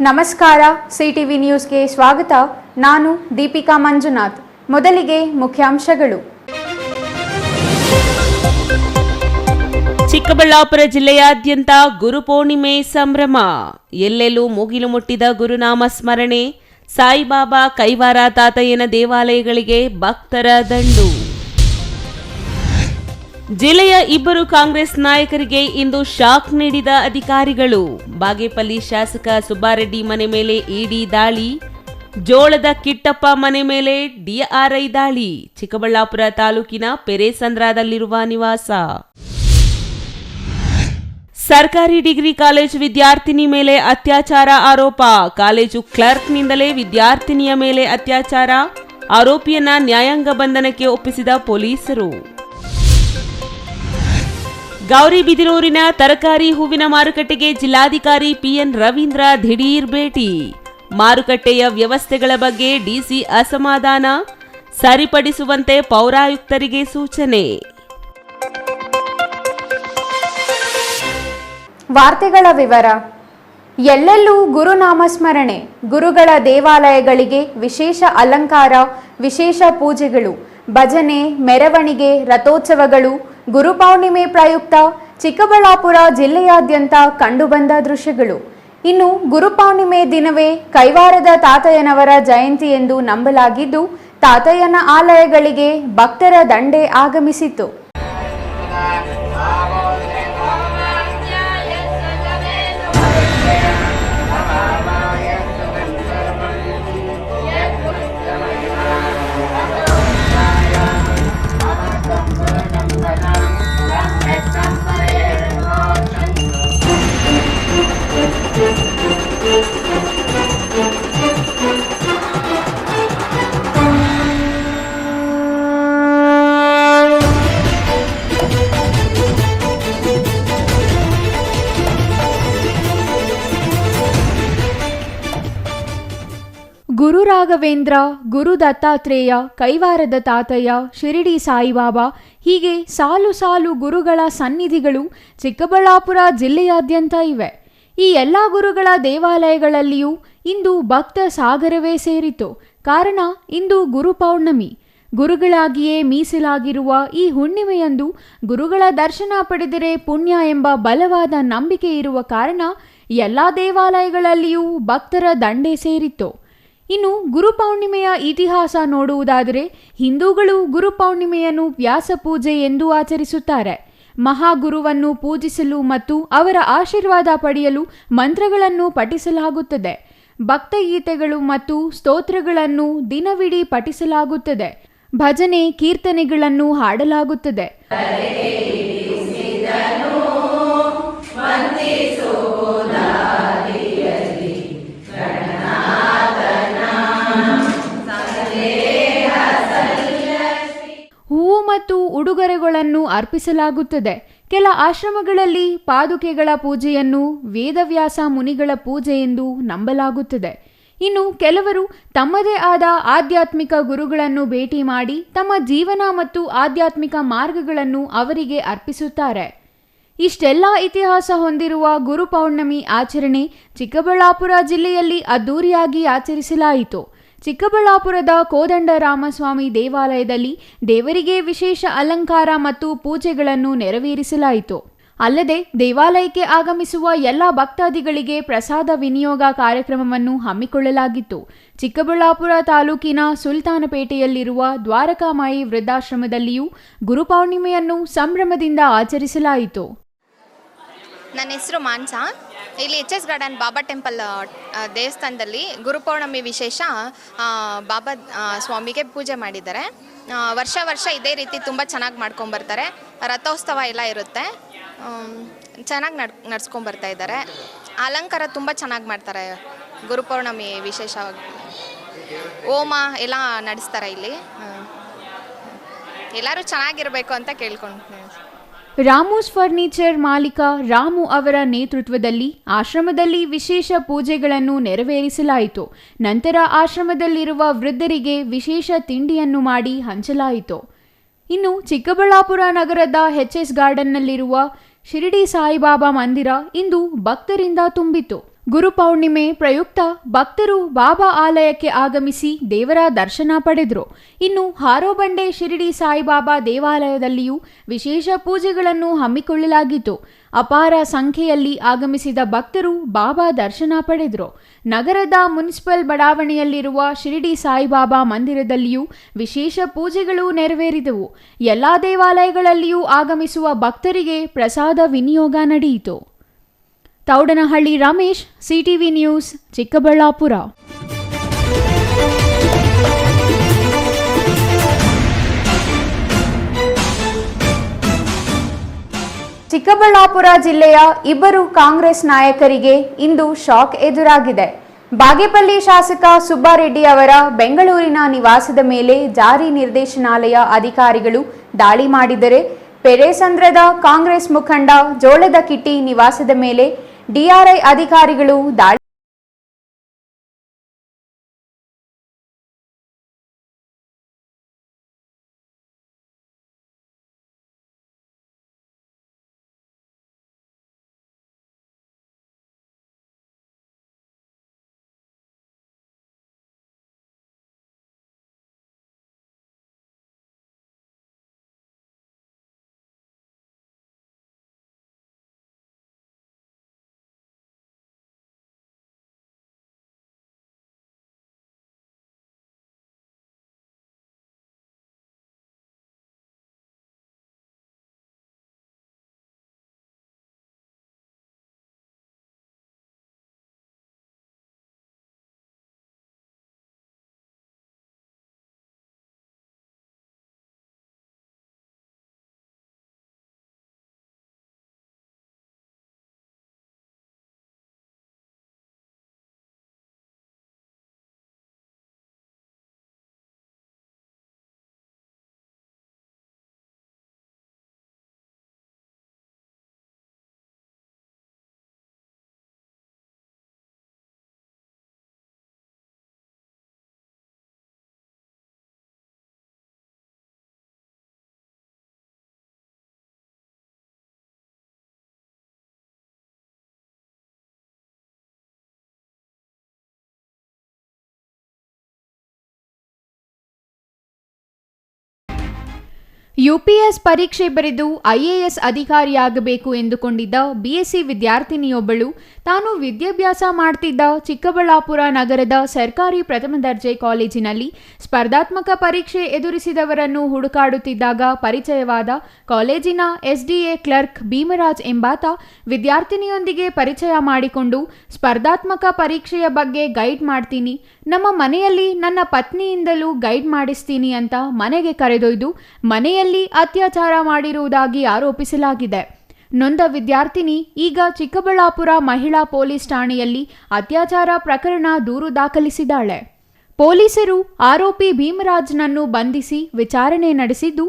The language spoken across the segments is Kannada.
ನಮಸ್ಕಾರ, ಸಿಟಿವಿ ನ್ಯೂಸ್ಗೆ ಸ್ವಾಗತ. ನಾನು ದೀಪಿಕಾ ಮಂಜುನಾಥ್. ಮೊದಲಿಗೆ ಮುಖ್ಯಾಂಶಗಳು. ಚಿಕ್ಕಬಳ್ಳಾಪುರ ಜಿಲ್ಲೆಯಾದ್ಯಂತ ಗುರುಪೂರ್ಣಿಮೆ ಸಂಭ್ರಮ. ಎಲ್ಲೆಲ್ಲೂ ಮುಗಿಲು ಮುಟ್ಟಿದ ಗುರುನಾಮ ಸ್ಮರಣೆ. ಸಾಯಿಬಾಬಾ ಕೈವಾರ ತಾತಯ್ಯನ ದೇವಾಲಯಗಳಿಗೆ ಭಕ್ತರ ದಂಡು. ಜಿಲ್ಲೆಯ ಇಬ್ಬರು ಕಾಂಗ್ರೆಸ್ ನಾಯಕರಿಗೆ ಇಂದು ಶಾಕ್ ನೀಡಿದ ಅಧಿಕಾರಿಗಳು. ಬಾಗೇಪಲ್ಲಿ ಶಾಸಕ ಸುಬ್ಬಾರೆಡ್ಡಿ ಮನೆ ಮೇಲೆ ಇಡಿ ದಾಳಿ. ಜೋಳದ ಕಿಟ್ಟಪ್ಪ ಮನೆ ಮೇಲೆ ಡಿಆರ್ಐ ದಾಳಿ. ಚಿಕ್ಕಬಳ್ಳಾಪುರ ತಾಲೂಕಿನ ಪೆರೇಸಂದ್ರದಲ್ಲಿರುವ ನಿವಾಸ. ಸರ್ಕಾರಿ ಡಿಗ್ರಿ ಕಾಲೇಜು ವಿದ್ಯಾರ್ಥಿನಿ ಮೇಲೆ ಅತ್ಯಾಚಾರ ಆರೋಪ. ಕಾಲೇಜು ಕ್ಲರ್ಕ್ನಿಂದಲೇ ವಿದ್ಯಾರ್ಥಿನಿಯ ಮೇಲೆ ಅತ್ಯಾಚಾರ. ಆರೋಪಿಯನ್ನ ನ್ಯಾಯಾಂಗ ಬಂಧನಕ್ಕೆ ಒಪ್ಪಿಸಿದ ಪೊಲೀಸರು. ಗೌರಿಬಿದನೂರಿನ ತರಕಾರಿ ಹೂವಿನ ಮಾರುಕಟ್ಟೆಗೆ ಜಿಲ್ಲಾಧಿಕಾರಿ ಪಿಎನ್ ರವೀಂದ್ರ ದಿಢೀರ್ ಭೇಟಿ. ಮಾರುಕಟ್ಟೆಯ ವ್ಯವಸ್ಥೆಗಳ ಬಗ್ಗೆ ಡಿಸಿ ಅಸಮಾಧಾನ. ಸರಿಪಡಿಸುವಂತೆ ಪೌರಾಯುಕ್ತರಿಗೆ ಸೂಚನೆ. ವಾರ್ತೆಗಳ ವಿವರ. ಎಲ್ಲೆಲ್ಲೂ ಗುರುನಾಮಸ್ಮರಣೆ. ಗುರುಗಳ ದೇವಾಲಯಗಳಿಗೆ ವಿಶೇಷ ಅಲಂಕಾರ, ವಿಶೇಷ ಪೂಜೆಗಳು, ಭಜನೆ, ಮೆರವಣಿಗೆ, ರಥೋತ್ಸವಗಳು. ಗುರುಪೌರ್ಣಿಮೆ ಪ್ರಯುಕ್ತ ಚಿಕ್ಕಬಳ್ಳಾಪುರ ಜಿಲ್ಲೆಯಾದ್ಯಂತ ಕಂಡುಬಂದ ದೃಶ್ಯಗಳು. ಇನ್ನು ಗುರುಪೌರ್ಣಿಮೆ ದಿನವೇ ಕೈವಾರದ ತಾತಯ್ಯನವರ ಜಯಂತಿ ಎಂದು ನಂಬಲಾಗಿದ್ದು, ತಾತಯ್ಯನ ಆಲಯಗಳಿಗೆ ಭಕ್ತರ ದಂಡೇ ಆಗಮಿಸಿತು. ಗುರು ರಾಘವೇಂದ್ರ, ಗುರು ದತ್ತಾತ್ರೇಯ, ಕೈವಾರದ ತಾತಯ್ಯ, ಶಿರಡಿ ಸಾಯಿಬಾಬಾ ಹೀಗೆ ಸಾಲು ಸಾಲು ಗುರುಗಳ ಸನ್ನಿಧಿಗಳು ಚಿಕ್ಕಬಳ್ಳಾಪುರ ಜಿಲ್ಲೆಯಾದ್ಯಂತ ಇವೆ. ಈ ಎಲ್ಲ ಗುರುಗಳ ದೇವಾಲಯಗಳಲ್ಲಿಯೂ ಇಂದು ಭಕ್ತ ಸಾಗರವೇ ಸೇರಿತು. ಕಾರಣ ಇಂದು ಗುರುಪೌರ್ಣಮಿ. ಗುರುಗಳಾಗಿಯೇ ಮೀಸಲಾಗಿರುವ ಈ ಹುಣ್ಣಿಮೆಯಂದು ಗುರುಗಳ ದರ್ಶನ ಪಡೆದರೆ ಪುಣ್ಯ ಎಂಬ ಬಲವಾದ ನಂಬಿಕೆ ಇರುವ ಕಾರಣ ಎಲ್ಲ ದೇವಾಲಯಗಳಲ್ಲಿಯೂ ಭಕ್ತರ ದಂಡೇ ಸೇರಿತ್ತು. ಇನ್ನು ಗುರುಪೌರ್ಣಿಮೆಯ ಇತಿಹಾಸ ನೋಡುವುದಾದರೆ, ಹಿಂದೂಗಳು ಗುರುಪೌರ್ಣಿಮೆಯನ್ನು ವ್ಯಾಸಪೂಜೆ ಎಂದು ಆಚರಿಸುತ್ತಾರೆ. ಮಹಾಗುರುವನ್ನು ಪೂಜಿಸಲು ಮತ್ತು ಅವರ ಆಶೀರ್ವಾದ ಪಡೆಯಲು ಮಂತ್ರಗಳನ್ನು ಪಠಿಸಲಾಗುತ್ತದೆ. ಭಕ್ತಗೀತೆಗಳು ಮತ್ತು ಸ್ತೋತ್ರಗಳನ್ನು ದಿನವಿಡೀ ಪಠಿಸಲಾಗುತ್ತದೆ. ಭಜನೆ, ಕೀರ್ತನೆಗಳನ್ನು ಹಾಡಲಾಗುತ್ತದೆ. ಹೂವು ಮತ್ತು ಉಡುಗೊರೆಗಳನ್ನು ಅರ್ಪಿಸಲಾಗುತ್ತದೆ. ಕೆಲ ಆಶ್ರಮಗಳಲ್ಲಿ ಪಾದುಕೆಗಳ ಪೂಜೆಯನ್ನು ವೇದವ್ಯಾಸ ಮುನಿಗಳ ಪೂಜೆ ಎಂದು ನಂಬಲಾಗುತ್ತದೆ. ಇನ್ನು ಕೆಲವರು ತಮ್ಮದೇ ಆದ ಆಧ್ಯಾತ್ಮಿಕ ಗುರುಗಳನ್ನು ಭೇಟಿ ಮಾಡಿ ತಮ್ಮ ಜೀವನ ಮತ್ತು ಆಧ್ಯಾತ್ಮಿಕ ಮಾರ್ಗಗಳನ್ನು ಅವರಿಗೆ ಅರ್ಪಿಸುತ್ತಾರೆ. ಇಷ್ಟೆಲ್ಲ ಇತಿಹಾಸ ಹೊಂದಿರುವ ಗುರುಪೌರ್ಣಮಿ ಆಚರಣೆ ಚಿಕ್ಕಬಳ್ಳಾಪುರ ಜಿಲ್ಲೆಯಲ್ಲಿ ಅದ್ದೂರಿಯಾಗಿ ಆಚರಿಸಲಾಯಿತು. ಚಿಕ್ಕಬಳ್ಳಾಪುರದ ಕೋದಂಡರಾಮಸ್ವಾಮಿ ದೇವಾಲಯದಲ್ಲಿ ದೇವರಿಗೆ ವಿಶೇಷ ಅಲಂಕಾರ ಮತ್ತು ಪೂಜೆಗಳನ್ನು ನೆರವೇರಿಸಲಾಯಿತು. ಅಲ್ಲದೆ ದೇವಾಲಯಕ್ಕೆ ಆಗಮಿಸುವ ಎಲ್ಲ ಭಕ್ತಾದಿಗಳಿಗೆ ಪ್ರಸಾದ ವಿನಿಯೋಗ ಕಾರ್ಯಕ್ರಮವನ್ನು ಹಮ್ಮಿಕೊಳ್ಳಲಾಗಿತ್ತು. ಚಿಕ್ಕಬಳ್ಳಾಪುರ ತಾಲೂಕಿನ ಸುಲ್ತಾನಪೇಟೆಯಲ್ಲಿರುವ ದ್ವಾರಕಾಮಾಯಿ ವೃದ್ಧಾಶ್ರಮದಲ್ಲಿಯೂ ಗುರುಪೌರ್ಣಿಮೆಯನ್ನು ಸಂಭ್ರಮದಿಂದ ಆಚರಿಸಲಾಯಿತು. ನನ್ನ ಹೆಸರು ಮಾನ್ಸಾ. ಇಲ್ಲಿ ಎಚ್ ಎಸ್ ಗಾರ್ಡನ್ ಬಾಬಾ ಟೆಂಪಲ್ ದೇವಸ್ಥಾನದಲ್ಲಿ ಗುರುಪೌರ್ಣಮಿ ವಿಶೇಷ ಬಾಬಾ ಸ್ವಾಮಿಗೆ ಪೂಜೆ ಮಾಡಿದ್ದಾರೆ. ವರ್ಷ ಇದೇ ರೀತಿ ತುಂಬ ಚೆನ್ನಾಗಿ ಮಾಡ್ಕೊಂಬರ್ತಾರೆ. ರಥೋತ್ಸವ ಎಲ್ಲ ಇರುತ್ತೆ. ಚೆನ್ನಾಗಿ ನಡ್ಸ್ಕೊಂಬರ್ತಾ ಇದ್ದಾರೆ. ಅಲಂಕಾರ ತುಂಬ ಚೆನ್ನಾಗಿ ಮಾಡ್ತಾರೆ. ಗುರುಪೌರ್ಣಮಿ ವಿಶೇಷವಾಗಿ ಹೋಮ ಎಲ್ಲ ನಡೆಸ್ತಾರೆ. ಇಲ್ಲಿ ಎಲ್ಲರೂ ಚೆನ್ನಾಗಿರಬೇಕು ಅಂತ ಕೇಳ್ಕೊಂಡು. ರಾಮೂಸ್ ಫರ್ನಿಚರ್ ಮಾಲೀಕ ರಾಮು ಅವರ ನೇತೃತ್ವದಲ್ಲಿ ಆಶ್ರಮದಲ್ಲಿ ವಿಶೇಷ ಪೂಜೆಗಳನ್ನು ನೆರವೇರಿಸಲಾಯಿತು. ನಂತರ ಆಶ್ರಮದಲ್ಲಿರುವ ವೃದ್ಧರಿಗೆ ವಿಶೇಷ ತಿಂಡಿಯನ್ನು ಮಾಡಿ ಹಂಚಲಾಯಿತು. ಇನ್ನು ಚಿಕ್ಕಬಳ್ಳಾಪುರ ನಗರದ ಎಚ್ ಎಸ್ ಗಾರ್ಡನ್ನಲ್ಲಿರುವ ಶಿರಡಿ ಸಾಯಿಬಾಬಾ ಮಂದಿರ ಇಂದು ಭಕ್ತರಿಂದ ತುಂಬಿತು. ಗುರುಪೌರ್ಣಿಮೆ ಪ್ರಯುಕ್ತ ಭಕ್ತರು ಬಾಬಾ ಆಲಯಕ್ಕೆ ಆಗಮಿಸಿ ದೇವರ ದರ್ಶನ ಪಡೆದರು. ಇನ್ನು ಹಾರೋಬಂಡೆ ಶಿರಡಿ ಸಾಯಿಬಾಬಾ ದೇವಾಲಯದಲ್ಲಿಯೂ ವಿಶೇಷ ಪೂಜೆಗಳನ್ನು ಹಮ್ಮಿಕೊಳ್ಳಲಾಗಿತ್ತು. ಅಪಾರ ಸಂಖ್ಯೆಯಲ್ಲಿ ಆಗಮಿಸಿದ ಭಕ್ತರು ಬಾಬಾ ದರ್ಶನ ಪಡೆದರು. ನಗರದ ಮುನ್ಸಿಪಲ್ ಬಡಾವಣೆಯಲ್ಲಿರುವ ಶಿರಡಿ ಸಾಯಿಬಾಬಾ ಮಂದಿರದಲ್ಲಿಯೂ ವಿಶೇಷ ಪೂಜೆಗಳು ನೆರವೇರಿದವು. ಎಲ್ಲಾ ದೇವಾಲಯಗಳಲ್ಲಿಯೂ ಆಗಮಿಸುವ ಭಕ್ತರಿಗೆ ಪ್ರಸಾದ ವಿನಿಯೋಗ ನಡೆಯಿತು. Thoudanahalli Ramesh, CTV news, Chikkaballapur. ಚಿಕ್ಕಬಳ್ಳಾಪುರ ಜಿಲ್ಲೆಯ ಇಬ್ಬರು ಕಾಂಗ್ರೆಸ್ ನಾಯಕರಿಗೆ ಇಂದು ಶಾಕ್ ಎದುರಾಗಿದೆ. ಬಾಗೇಪಲ್ಲಿ ಶಾಸಕ ಸುಬ್ಬಾರೆಡ್ಡಿ ಅವರ ಬೆಂಗಳೂರಿನ ನಿವಾಸದ ಮೇಲೆ ಜಾರಿ ನಿರ್ದೇಶನಾಲಯ ಅಧಿಕಾರಿಗಳು ದಾಳಿ ಮಾಡಿದರೆ, ಪೆರೇಸಂದ್ರದ ಕಾಂಗ್ರೆಸ್ ಮುಖಂಡ ಜೋಳದ ಕಿಟ್ಟಿ ನಿವಾಸದ ಮೇಲೆ ಡಿಆರ್ಐ ಅಧಿಕಾರಿಗಳು ದಾಳಿ ಯುಪಿಎಸ್ ಪರೀಕ್ಷೆ ಬರೆದು ಐಎಎಸ್ ಅಧಿಕಾರಿಯಾಗಬೇಕು ಎಂದುಕೊಂಡಿದ್ದ ಬಿಎಸ್ಸಿ ವಿದ್ಯಾರ್ಥಿನಿಯೊಬ್ಬಳು ತಾನು ವಿದ್ಯಾಭ್ಯಾಸ ಮಾಡ್ತಿದ್ದ ಚಿಕ್ಕಬಳ್ಳಾಪುರ ನಗರದ ಸರ್ಕಾರಿ ಪ್ರಥಮ ದರ್ಜೆ ಕಾಲೇಜಿನಲ್ಲಿ ಸ್ಪರ್ಧಾತ್ಮಕ ಪರೀಕ್ಷೆ ಎದುರಿಸಿದವರನ್ನು ಹುಡುಕಾಡುತ್ತಿದ್ದಾಗ ಪರಿಚಯವಾದ ಕಾಲೇಜಿನ ಎಸ್ಡಿಎ ಕ್ಲರ್ಕ್ ಭೀಮರಾಜ್ ಎಂಬಾತ ವಿದ್ಯಾರ್ಥಿನಿಯೊಂದಿಗೆ ಪರಿಚಯ ಮಾಡಿಕೊಂಡು ಸ್ಪರ್ಧಾತ್ಮಕ ಪರೀಕ್ಷೆಯ ಬಗ್ಗೆ ಗೈಡ್ ಮಾಡ್ತೀನಿ, ನಮ್ಮ ಮನೆಯಲ್ಲಿ ನನ್ನ ಪತ್ನಿಯಿಂದಲೂ ಗೈಡ್ ಮಾಡಿಸ್ತೀನಿ ಅಂತ ಮನೆಗೆ ಕರೆದೊಯ್ದು ಮನೆಯಲ್ಲಿ ಅತ್ಯಾಚಾರ ಮಾಡಿರುವುದಾಗಿ ಆರೋಪಿಸಲಾಗಿದೆ. ನೊಂದ ವಿದ್ಯಾರ್ಥಿನಿ ಈಗ ಚಿಕ್ಕಬಳ್ಳಾಪುರ ಮಹಿಳಾ ಪೊಲೀಸ್ ಠಾಣೆಯಲ್ಲಿ ಅತ್ಯಾಚಾರ ಪ್ರಕರಣ ದೂರು ದಾಖಲಿಸಿದ್ದಾಳೆ. ಪೊಲೀಸರು ಆರೋಪಿ ಭೀಮರಾಜ್ನನ್ನು ಬಂಧಿಸಿ ವಿಚಾರಣೆ ನಡೆಸಿದ್ದು,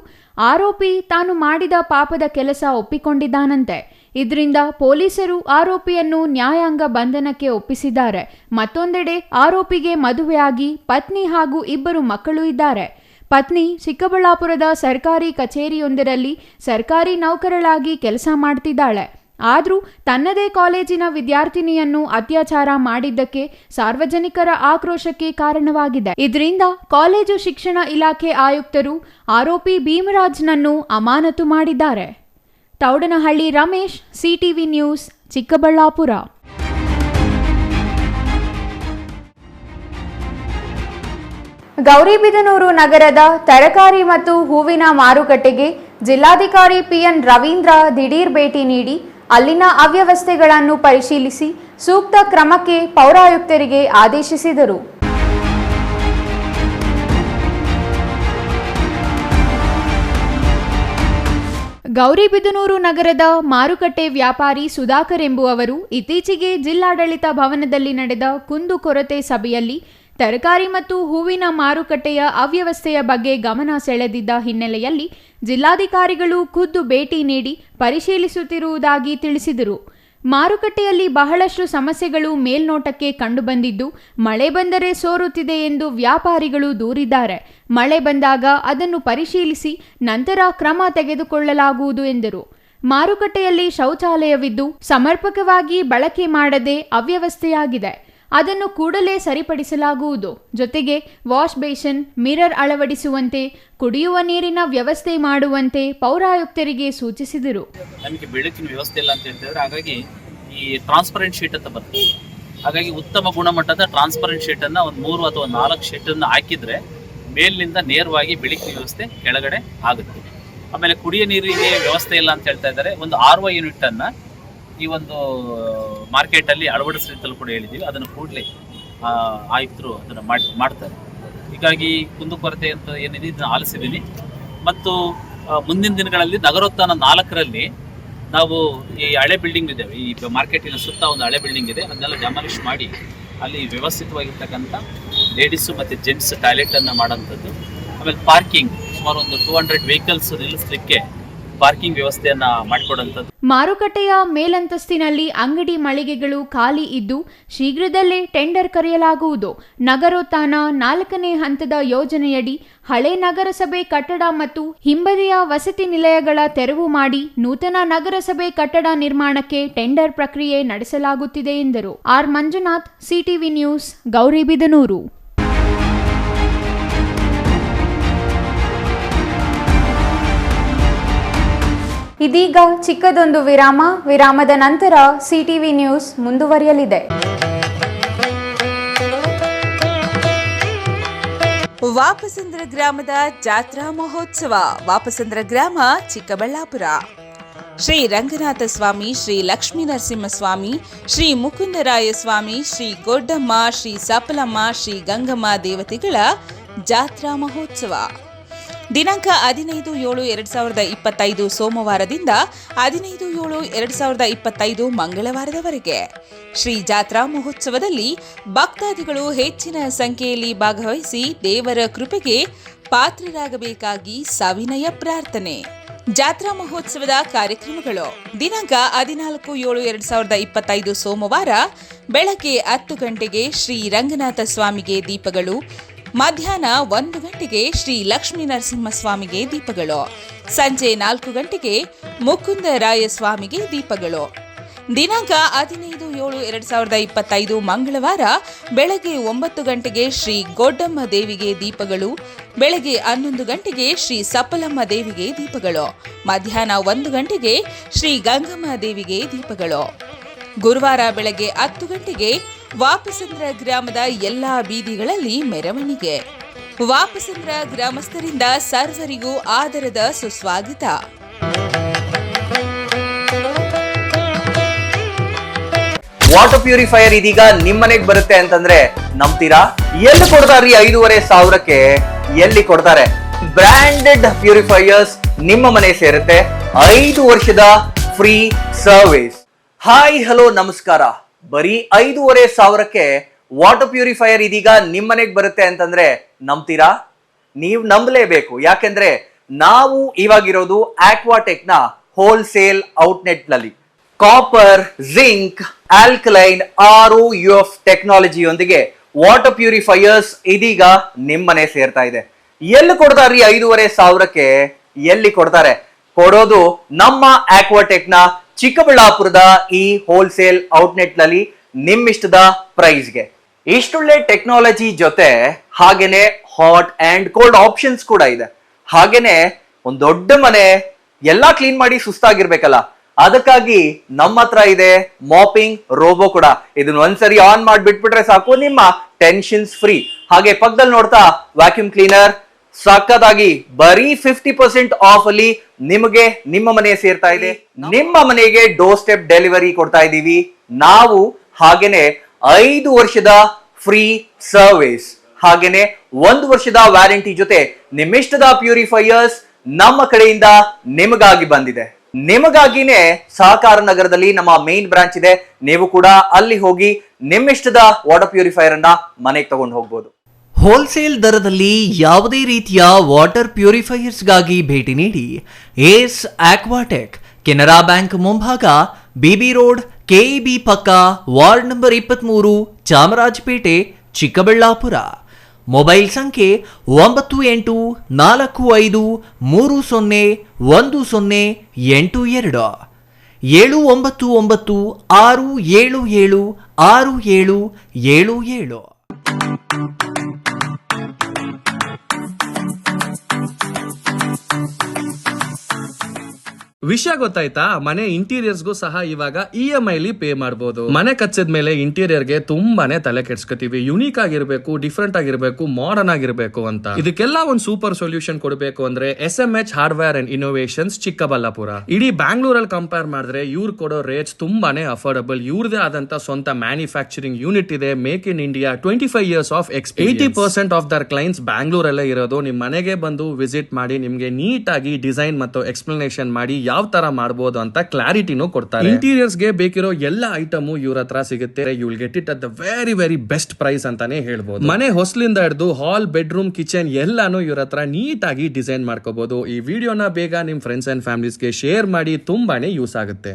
ಆರೋಪಿ ತಾನು ಮಾಡಿದ ಪಾಪದ ಕೆಲಸ ಒಪ್ಪಿಕೊಂಡಿದ್ದಾನಂತೆ. ಇದರಿಂದ ಪೊಲೀಸರು ಆರೋಪಿಯನ್ನು ನ್ಯಾಯಾಂಗ ಬಂಧನಕ್ಕೆ ಒಪ್ಪಿಸಿದ್ದಾರೆ. ಮತ್ತೊಂದೆಡೆ ಆರೋಪಿಗೆ ಮದುವೆಯಾಗಿ ಪತ್ನಿ ಹಾಗೂ ಇಬ್ಬರು ಮಕ್ಕಳು ಇದ್ದಾರೆ. ಪತ್ನಿ ಚಿಕ್ಕಬಳ್ಳಾಪುರದ ಸರ್ಕಾರಿ ಕಚೇರಿಯೊಂದರಲ್ಲಿ ಸರ್ಕಾರಿ ನೌಕರಳಾಗಿ ಕೆಲಸ ಮಾಡ್ತಿದ್ದಾಳೆ. ಆದರೂ ತನ್ನದೇ ಕಾಲೇಜಿನ ವಿದ್ಯಾರ್ಥಿನಿಯನ್ನು ಅತ್ಯಾಚಾರ ಮಾಡಿದ್ದಕ್ಕೆ ಸಾರ್ವಜನಿಕರ ಆಕ್ರೋಶಕ್ಕೆ ಕಾರಣವಾಗಿದೆ. ಇದರಿಂದ ಕಾಲೇಜು ಶಿಕ್ಷಣ ಇಲಾಖೆ ಆಯುಕ್ತರು ಆರೋಪಿ ಭೀಮರಾಜ್ನನ್ನು ಅಮಾನತು ಮಾಡಿದ್ದಾರೆ. Thoudanahalli Ramesh, CTV news, Chikkaballapur. ಗೌರಿಬಿದನೂರು ನಗರದ ತರಕಾರಿ ಮತ್ತು ಹೂವಿನ ಮಾರುಕಟ್ಟೆಗೆ ಜಿಲ್ಲಾಧಿಕಾರಿ ಪಿಎನ್ ರವೀಂದ್ರ ದಿಢೀರ್ ಭೇಟಿ ನೀಡಿ ಅಲ್ಲಿನ ಅವ್ಯವಸ್ಥೆಗಳನ್ನು ಪರಿಶೀಲಿಸಿ ಸೂಕ್ತ ಕ್ರಮಕ್ಕೆ ಪೌರಾಯುಕ್ತರಿಗೆ ಆದೇಶಿಸಿದರು. ಗೌರಿಬಿದನೂರು ನಗರದ ಮಾರುಕಟ್ಟೆ ವ್ಯಾಪಾರಿ ಸುಧಾಕರ್ ಎಂಬುವವರು ಇತ್ತೀಚೆಗೆ ಜಿಲ್ಲಾಡಳಿತ ಭವನದಲ್ಲಿ ನಡೆದ ಕುಂದುಕೊರತೆ ಸಭೆಯಲ್ಲಿ ತರಕಾರಿ ಮತ್ತು ಹೂವಿನ ಮಾರುಕಟ್ಟೆಯ ಅವ್ಯವಸ್ಥೆಯ ಬಗ್ಗೆ ಗಮನ ಸೆಳೆದಿದ್ದ ಹಿನ್ನೆಲೆಯಲ್ಲಿ ಜಿಲ್ಲಾಧಿಕಾರಿಗಳು ಖುದ್ದು ಭೇಟಿ ನೀಡಿ ಪರಿಶೀಲಿಸುತ್ತಿರುವುದಾಗಿ ತಿಳಿಸಿದರು. ಮಾರುಕಟ್ಟೆಯಲ್ಲಿ ಬಹಳಷ್ಟು ಸಮಸ್ಯೆಗಳು ಮೇಲ್ನೋಟಕ್ಕೆ ಕಂಡುಬಂದಿದ್ದು, ಮಳೆ ಬಂದರೆ ಸೋರುತ್ತಿದೆ ಎಂದು ವ್ಯಾಪಾರಿಗಳು ದೂರಿದ್ದಾರೆ. ಮಳೆ ಬಂದಾಗ ಅದನ್ನು ಪರಿಶೀಲಿಸಿ ನಂತರ ಕ್ರಮ ತೆಗೆದುಕೊಳ್ಳಲಾಗುವುದು ಎಂದರು. ಮಾರುಕಟ್ಟೆಯಲ್ಲಿ ಶೌಚಾಲಯವಿದ್ದು ಸಮರ್ಪಕವಾಗಿ ಬಳಕೆ ಮಾಡದೆ ಅವ್ಯವಸ್ಥೆಯಾಗಿದೆ. ಅದನ್ನು ಕೂಡಲೇ ಸರಿಪಡಿಸಲಾಗುವುದು. ಜೊತೆಗೆ ವಾಶ್ ಬೇಸಿನ್, ಮಿರರ್ ಅಳವಡಿಸುವಂತೆ, ಕುಡಿಯುವ ನೀರಿನ ವ್ಯವಸ್ಥೆ ಮಾಡುವಂತೆ ಪೌರಾಯುಕ್ತರಿಗೆ ಸೂಚಿಸಿದರು. ನಮಗೆ ಬೆಳಕಿನ ವ್ಯವಸ್ಥೆ ಇಲ್ಲ ಅಂತ ಹೇಳ್ತಿದ್ರೆ, ಹಾಗಾಗಿ ಈ ಟ್ರಾನ್ಸ್ಪರೆಂಟ್ ಶೀಟ್ ಅಂತ ಬರ್ತದೆ. ಹಾಗಾಗಿ ಉತ್ತಮ ಗುಣಮಟ್ಟದ ಟ್ರಾನ್ಸ್ಪರೆಂಟ್ ಶೀಟ್ ಅನ್ನ ಒಂದು 3 ಅಥವಾ 4 ಶೀಟ್ ಅನ್ನು ಹಾಕಿದ್ರೆ ಮೇಲಿನಿಂದ ನೇರವಾಗಿ ಬೆಳಕಿನ ವ್ಯವಸ್ಥೆ ಕೆಳಗಡೆ ಆಗುತ್ತೆ. ಆಮೇಲೆ ಕುಡಿಯ ನೀರಿಗೆ ವ್ಯವಸ್ಥೆ ಇಲ್ಲ ಅಂತ ಹೇಳ್ತಾ ಇದ್ದಾರೆ. ಒಂದು RO ಯೂನಿಟ್ ಅನ್ನ ಈ ಒಂದು ಮಾರ್ಕೆಟ್ ಅಲ್ಲಿ ಅಳವಡಿಸಿ ಅಂತಲೂ ಕೂಡ ಹೇಳಿದ್ದೀವಿ. ಅದನ್ನು ಕೂಡಲೇ ಆಯುಕ್ತರು ಅದನ್ನು ಮಾಡ್ತಾರೆ. ಹೀಗಾಗಿ ಕುಂದುಕೊರತೆ ಅಂತ ಏನಿದೆ ಇದನ್ನು ಆಲಿಸಿದ್ದೀನಿ. ಮತ್ತು ಮುಂದಿನ ದಿನಗಳಲ್ಲಿ ನಗರೋತ್ಥಾನ 4ರಲ್ಲಿ ನಾವು ಈ ಹಳೆ ಬಿಲ್ಡಿಂಗ್ ಇದ್ದೇವೆ, ಈ ಮಾರ್ಕೆಟಿನ ಸುತ್ತ ಒಂದು ಹಳೆ ಬಿಲ್ಡಿಂಗ್ ಇದೆ, ಅದನ್ನೆಲ್ಲ ಡೆಮಾಲಿಷ್ ಮಾಡಿ ಅಲ್ಲಿ ವ್ಯವಸ್ಥಿತವಾಗಿರ್ತಕ್ಕಂಥ ಲೇಡೀಸು ಮತ್ತು ಜೆಂಟ್ಸ್ ಟಾಯ್ಲೆಟನ್ನು ಮಾಡೋಂಥದ್ದು. ಆಮೇಲೆ ಪಾರ್ಕಿಂಗ್ ಸುಮಾರು ಒಂದು 200 ವೆಹಿಕಲ್ಸ್ ನಿಲ್ಲಿಸಲಿಕ್ಕೆ ಪಾರ್ಕಿಂಗ್ ವ್ಯವಸ್ಥೆಯನ್ನು ಮಾಡಿಕೊಡುವಂಥದ್ದು. ಮಾರುಕಟ್ಟೆಯ ಮೇಲಂತಸ್ತಿನಲ್ಲಿ ಅಂಗಡಿ ಮಳಿಗೆಗಳು ಖಾಲಿ ಇದ್ದು ಶೀಘ್ರದಲ್ಲೇ ಟೆಂಡರ್ ಕರೆಯಲಾಗುವುದು. ನಗರೋತ್ಥಾನ 4ನೇ ಹಂತದ ಯೋಜನೆಯಡಿ ಹಳೆ ನಗರಸಭೆ ಕಟ್ಟಡ ಮತ್ತು ಹಿಂಬದಿಯ ವಸತಿ ನಿಲಯಗಳ ತೆರವು ಮಾಡಿ ನೂತನ ನಗರಸಭೆ ಕಟ್ಟಡ ನಿರ್ಮಾಣಕ್ಕೆ ಟೆಂಡರ್ ಪ್ರಕ್ರಿಯೆ ನಡೆಸಲಾಗುತ್ತಿದೆ ಎಂದರು. R Manjunath, CTV news, Gauribidanur. ಇದೀಗ ಚಿಕ್ಕದೊಂದು ವಿರಾಮದ ನಂತರ ಸಿಟಿವಿ ನ್ಯೂಸ್ ಮುಂದುವರಿಯಲಿದೆ. ವಾಪಸಂದ್ರ ಗ್ರಾಮದ ಜಾತ್ರಾ ಮಹೋತ್ಸವ. ವಾಪಸಂದ್ರ ಗ್ರಾಮ, ಚಿಕ್ಕಬಳ್ಳಾಪುರ. ಶ್ರೀ ರಂಗನಾಥ ಸ್ವಾಮಿ, ಶ್ರೀ ಲಕ್ಷ್ಮೀ ನರಸಿಂಹಸ್ವಾಮಿ, ಶ್ರೀ ಮುಕುಂದರಾಯ ಸ್ವಾಮಿ, ಶ್ರೀ ಗೊಡ್ಡಮ್ಮ, ಶ್ರೀ ಸಪಲಮ್ಮ, ಶ್ರೀ ಗಂಗಮ್ಮ ದೇವತೆಗಳ ಜಾತ್ರಾ ಮಹೋತ್ಸವ ದಿನಾಂಕ 15/7/2025 ಸೋಮವಾರದಿಂದ 15/7/2025 ಮಂಗಳವಾರದವರೆಗೆ. ಶ್ರೀ ಜಾತ್ರಾ ಮಹೋತ್ಸವದಲ್ಲಿ ಭಕ್ತಾದಿಗಳು ಹೆಚ್ಚಿನ ಸಂಖ್ಯೆಯಲ್ಲಿ ಭಾಗವಹಿಸಿ ದೇವರ ಕೃಪೆಗೆ ಪಾತ್ರರಾಗಬೇಕಾಗಿ ಸವಿನಯ ಪ್ರಾರ್ಥನೆ. ಜಾತ್ರಾ ಮಹೋತ್ಸವದ ಕಾರ್ಯಕ್ರಮಗಳು ದಿನಾಂಕ 14/7/2025 ಸೋಮವಾರ ಬೆಳಗ್ಗೆ 10 ಗಂಟೆಗೆ ಶ್ರೀ ರಂಗನಾಥ ಸ್ವಾಮಿಗೆ ದೀಪಗಳು, ಮಧ್ಯಾಹ್ನ 1 ಗಂಟೆಗೆ ಶ್ರೀ ಲಕ್ಷ್ಮೀ ನರಸಿಂಹಸ್ವಾಮಿಗೆ ದೀಪಗಳು, ಸಂಜೆ 4 ಗಂಟೆಗೆ ಮುಕುಂದರಾಯ ಸ್ವಾಮಿಗೆ ದೀಪಗಳು. ದಿನಾಂಕ 15/7/2025 ಮಂಗಳವಾರ ಬೆಳಗ್ಗೆ 9 ಗಂಟೆಗೆ ಶ್ರೀ ಗೊಡ್ಡಮ್ಮ ದೇವಿಗೆ ದೀಪಗಳು, ಬೆಳಗ್ಗೆ 11 ಗಂಟೆಗೆ ಶ್ರೀ ಸಪಲಮ್ಮ ದೇವಿಗೆ ದೀಪಗಳು, ಮಧ್ಯಾಹ್ನ 1 ಗಂಟೆಗೆ ಶ್ರೀ ಗಂಗಮ್ಮ ದೇವಿಗೆ ದೀಪಗಳು. ಗುರುವಾರ ಬೆಳಗ್ಗೆ 10 ಗಂಟೆಗೆ ವಾಪಸಂದ್ರ ಗ್ರಾಮದ ಎಲ್ಲಾ ಬೀದಿಗಳಲ್ಲಿ ಮೆರವಣಿಗೆ. ವಾಪಸಂದ್ರ ಗ್ರಾಮಸ್ಥರಿಂದ ಸರ್ವರಿಗೂ ಆದರದ ಸುಸ್ವಾಗತ. ವಾಟರ್ ಪ್ಯೂರಿಫೈಯರ್ ಇದೀಗ ನಿಮ್ಮನೆಗೆ ಬರುತ್ತೆ ಅಂತಂದ್ರೆ ನಂಬ್ತೀರಾ? ಎಲ್ಲಿ ಕೊಡ್ತಾರ್ರಿ 5,500ಕ್ಕೆ? ಎಲ್ಲಿ ಕೊಡ್ತಾರೆ? ಬ್ರಾಂಡೆಡ್ ಪ್ಯೂರಿಫೈಯರ್ಸ್ ನಿಮ್ಮ ಮನೆ ಸೇರುತ್ತೆ. 5 ವರ್ಷದ ಫ್ರೀ ಸರ್ವಿಸ್. ಹಾಯ್ ಹಲೋ ನಮಸ್ಕಾರ. ಬರೀ 5,500ಕ್ಕೆ ವಾಟರ್ ಪ್ಯೂರಿಫೈಯರ್ ಇದೀಗ ನಿಮ್ಮನೆಗೆ ಬರುತ್ತೆ ಅಂತಂದ್ರೆ ನಂಬ್ತೀರಾ? ನೀವು ನಂಬಲೇಬೇಕು. ಯಾಕೆಂದ್ರೆ ನಾವು ಇವಾಗಿರೋದು ಆಕ್ವಾಟೆಕ್ ನ ಹೋಲ್ಸೇಲ್ ಔಟ್ಲೆಟ್ ನಲ್ಲಿ. ಕಾಪರ್, ಜಿಂಕ್, ಆಲ್ಕಲೈನ್, ROUF ಟೆಕ್ನಾಲಜಿಯೊಂದಿಗೆ ವಾಟರ್ ಪ್ಯೂರಿಫೈಯರ್ಸ್ ಇದೀಗ ನಿಮ್ಮನೆ ಸೇರ್ತಾ ಇದೆ. ಎಲ್ಲಿ ಕೊಡ್ತಾರ್ರಿ 5,500ಕ್ಕೆ? ಎಲ್ಲಿ ಕೊಡ್ತಾರೆ? ಕೊಡೋದು ನಮ್ಮ ಆಕ್ವಾಟೆಕ್ ನ ಚಿಕ್ಕಬಳ್ಳಾಪುರದ ಈ ಹೋಲ್ಸೇಲ್ ಔಟ್ಲೆಟ್ ನಲ್ಲಿ ನಿಮ್ಮಿಷ್ಟದ ಪ್ರೈಸ್ಗೆ. ಇಷ್ಟೊಳ್ಳೆ ಟೆಕ್ನಾಲಜಿ ಜೊತೆ ಹಾಗೇನೆ ಹಾಟ್ ಅಂಡ್ ಕೋಲ್ಡ್ ಆಪ್ಷನ್ಸ್ ಕೂಡ ಇದೆ. ಹಾಗೇನೆ ಒಂದ್ ದೊಡ್ಡ ಮನೆ ಎಲ್ಲಾ ಕ್ಲೀನ್ ಮಾಡಿ ಸುಸ್ತಾಗಿರ್ಬೇಕಲ್ಲ, ಅದಕ್ಕಾಗಿ ನಮ್ಮ ಹತ್ರ ಇದೆ ಮಾಪಿಂಗ್ ರೋಬೋ ಕೂಡ. ಇದನ್ನ ಒಂದ್ಸರಿ ಆನ್ ಮಾಡಿ ಬಿಟ್ಬಿಟ್ರೆ ಸಾಕು, ನಿಮ್ಮ ಟೆನ್ಷನ್ಸ್ ಫ್ರೀ. ಹಾಗೆ ಪಕ್ಕದಲ್ಲಿ ನೋಡ್ತಾ ವ್ಯಾಕ್ಯೂಮ್ ಕ್ಲೀನರ್ ಸಕ್ಕತ್ತಾಗಿ ಬರೀ 50% ಆಫ್ ಅಲ್ಲಿ ನಿಮಗೆ ನಿಮ್ಮ ಮನೆ ಸೇರ್ತಾ ಇದೆ. ನಿಮ್ಮ ಮನೆಗೆ ಡೋರ್ ಸ್ಟೆಪ್ ಡೆಲಿವರಿ ಕೊಡ್ತಾ ಇದೀವಿ ನಾವು. ಹಾಗೇನೆ 5 ವರ್ಷದ ಫ್ರೀ ಸರ್ವಿಸ್, ಹಾಗೇನೆ 1 ವರ್ಷದ ವ್ಯಾರಂಟಿ ಜೊತೆ ನಿಮ್ಮಿಷ್ಟದ ಪ್ಯೂರಿಫೈಯರ್ಸ್ ನಮ್ಮ ಕಡೆಯಿಂದ ನಿಮಗಾಗಿ ಬಂದಿದೆ. ನಿಮಗಾಗಿನೇ ಸಹಕಾರ ನಗರದಲ್ಲಿ ನಮ್ಮ ಮೇನ್ ಬ್ರಾಂಚ್ ಇದೆ. ನೀವು ಕೂಡ ಅಲ್ಲಿ ಹೋಗಿ ನಿಮ್ಮಿಷ್ಟದ ವಾಟರ್ ಪ್ಯೂರಿಫೈಯರ್ ಅನ್ನ ಮನೆಗೆ ತಗೊಂಡು ಹೋಗ್ಬೋದು. ಹೋಲ್ಸೇಲ್ ದರದಲ್ಲಿ ಯಾವುದೇ ರೀತಿಯ ವಾಟರ್ ಪ್ಯೂರಿಫೈಯರ್ಸ್ಗಾಗಿ ಭೇಟಿ ನೀಡಿ ಏಸ್ ಆಕ್ವಾಟೆಕ್, ಕೆನರಾ ಬ್ಯಾಂಕ್ ಮುಂಭಾಗ, ಬಿಬಿ ರೋಡ್, ಕೆಇಬಿ ಪಕ್ಕ, ward number 23, Chamarajpet, Chikkaballapur. Mobile ಸಂಖ್ಯೆ 9845301082 79967767777. ವಿಷಯ ಗೊತ್ತಾಯ್ತಾ? ಮನೆ ಇಂಟೀರಿಯರ್ಸ್ಗೂ ಸಹ ಇವಾಗ EMI ಪೇ ಮಾಡಬಹುದು. ಮನೆ ಕಚ್ಚಿದ ಮೇಲೆ ಇಂಟೀರಿಯರ್ಗೆ ತುಂಬಾನೇ ತಲೆ ಕೆಡ್ಸ್ಕೊತೀವಿ. ಯುನೀಕ್ ಆಗಿರ್ಬೇಕು, ಡಿಫ್ರೆಂಟ್ ಆಗಿರ್ಬೇಕು, ಮಾಡರ್ನ್ ಆಗಿರ್ಬೇಕು ಅಂತ. ಇದಕ್ಕೆಲ್ಲ ಒಂದು ಸೂಪರ್ ಸೊಲ್ಯೂಷನ್ ಕೊಡಬೇಕು ಅಂದ್ರೆ SMH hardware and innovations Chikkaballapur. ಇಡೀ ಬ್ಯಾಂಗ್ಳೂರಲ್ಲಿ ಕಂಪೇರ್ ಮಾಡಿದ್ರೆ ಇವ್ರು ಕೊಡೋ ರೇಟ್ಸ್ ತುಂಬಾನೇ ಅಫೋರ್ಡಬಲ್. ಇವ್ರದೇ ಆದಂತ ಸ್ವಂತ ಮ್ಯಾನುಫ್ಯಾಕ್ಚರಿಂಗ್ ಯೂನಿಟ್ ಇದೆ. Make in India 25 years of experience. 80% of their clients ಬ್ಯಾಂಗ್ಳೂರಲ್ಲೇ ಇರೋದು. ನಿಮ್ ಮನೆಗೆ ಬಂದು ವಿಸಿಟ್ ಮಾಡಿ ನಿಮ್ಗೆ ನೀಟ್ ಆಗಿ ಡಿಸೈನ್ ಮತ್ತು ಎಕ್ಸ್ಪ್ಲನೇಷನ್ ಮಾಡಿ ಯಾವ ತರ ಮಾಡಬಹುದು ಅಂತ ಕ್ಲಾರಿಟಿನೂ ಕೊಡ್ತಾರೆ. ಇಂಟೀರಿಯರ್ಸ್ ಗೆ ಬೇಕಿರೋ ಎಲ್ಲ ಐಟಮ್ ಇವ್ರ ಹತ್ರ ಸಿಗುತ್ತೆ. You will get it at the very best price ಅಂತಾನೆ ಹೇಳ್ಬೋದು. ಮನೆ ಹೊಸಲಿಂದ ಹಿಡಿದು ಹಾಲ್, ಬೆಡ್ರೂಮ್, ಕಿಚನ್ ಎಲ್ಲಾನು ಇವ್ರ ಹತ್ರ ನೀಟ್ ಆಗಿ ಡಿಸೈನ್ ಮಾಡ್ಕೋಬಹುದು. ಈ ವಿಡಿಯೋನ ಬೇಗ ನಿಮ್ ಫ್ರೆಂಡ್ಸ್ ಅಂಡ್ ಫ್ಯಾಮಿಲೀಸ್ಗೆ ಶೇರ್ ಮಾಡಿ, ತುಂಬಾನೇ ಯೂಸ್ ಆಗುತ್ತೆ.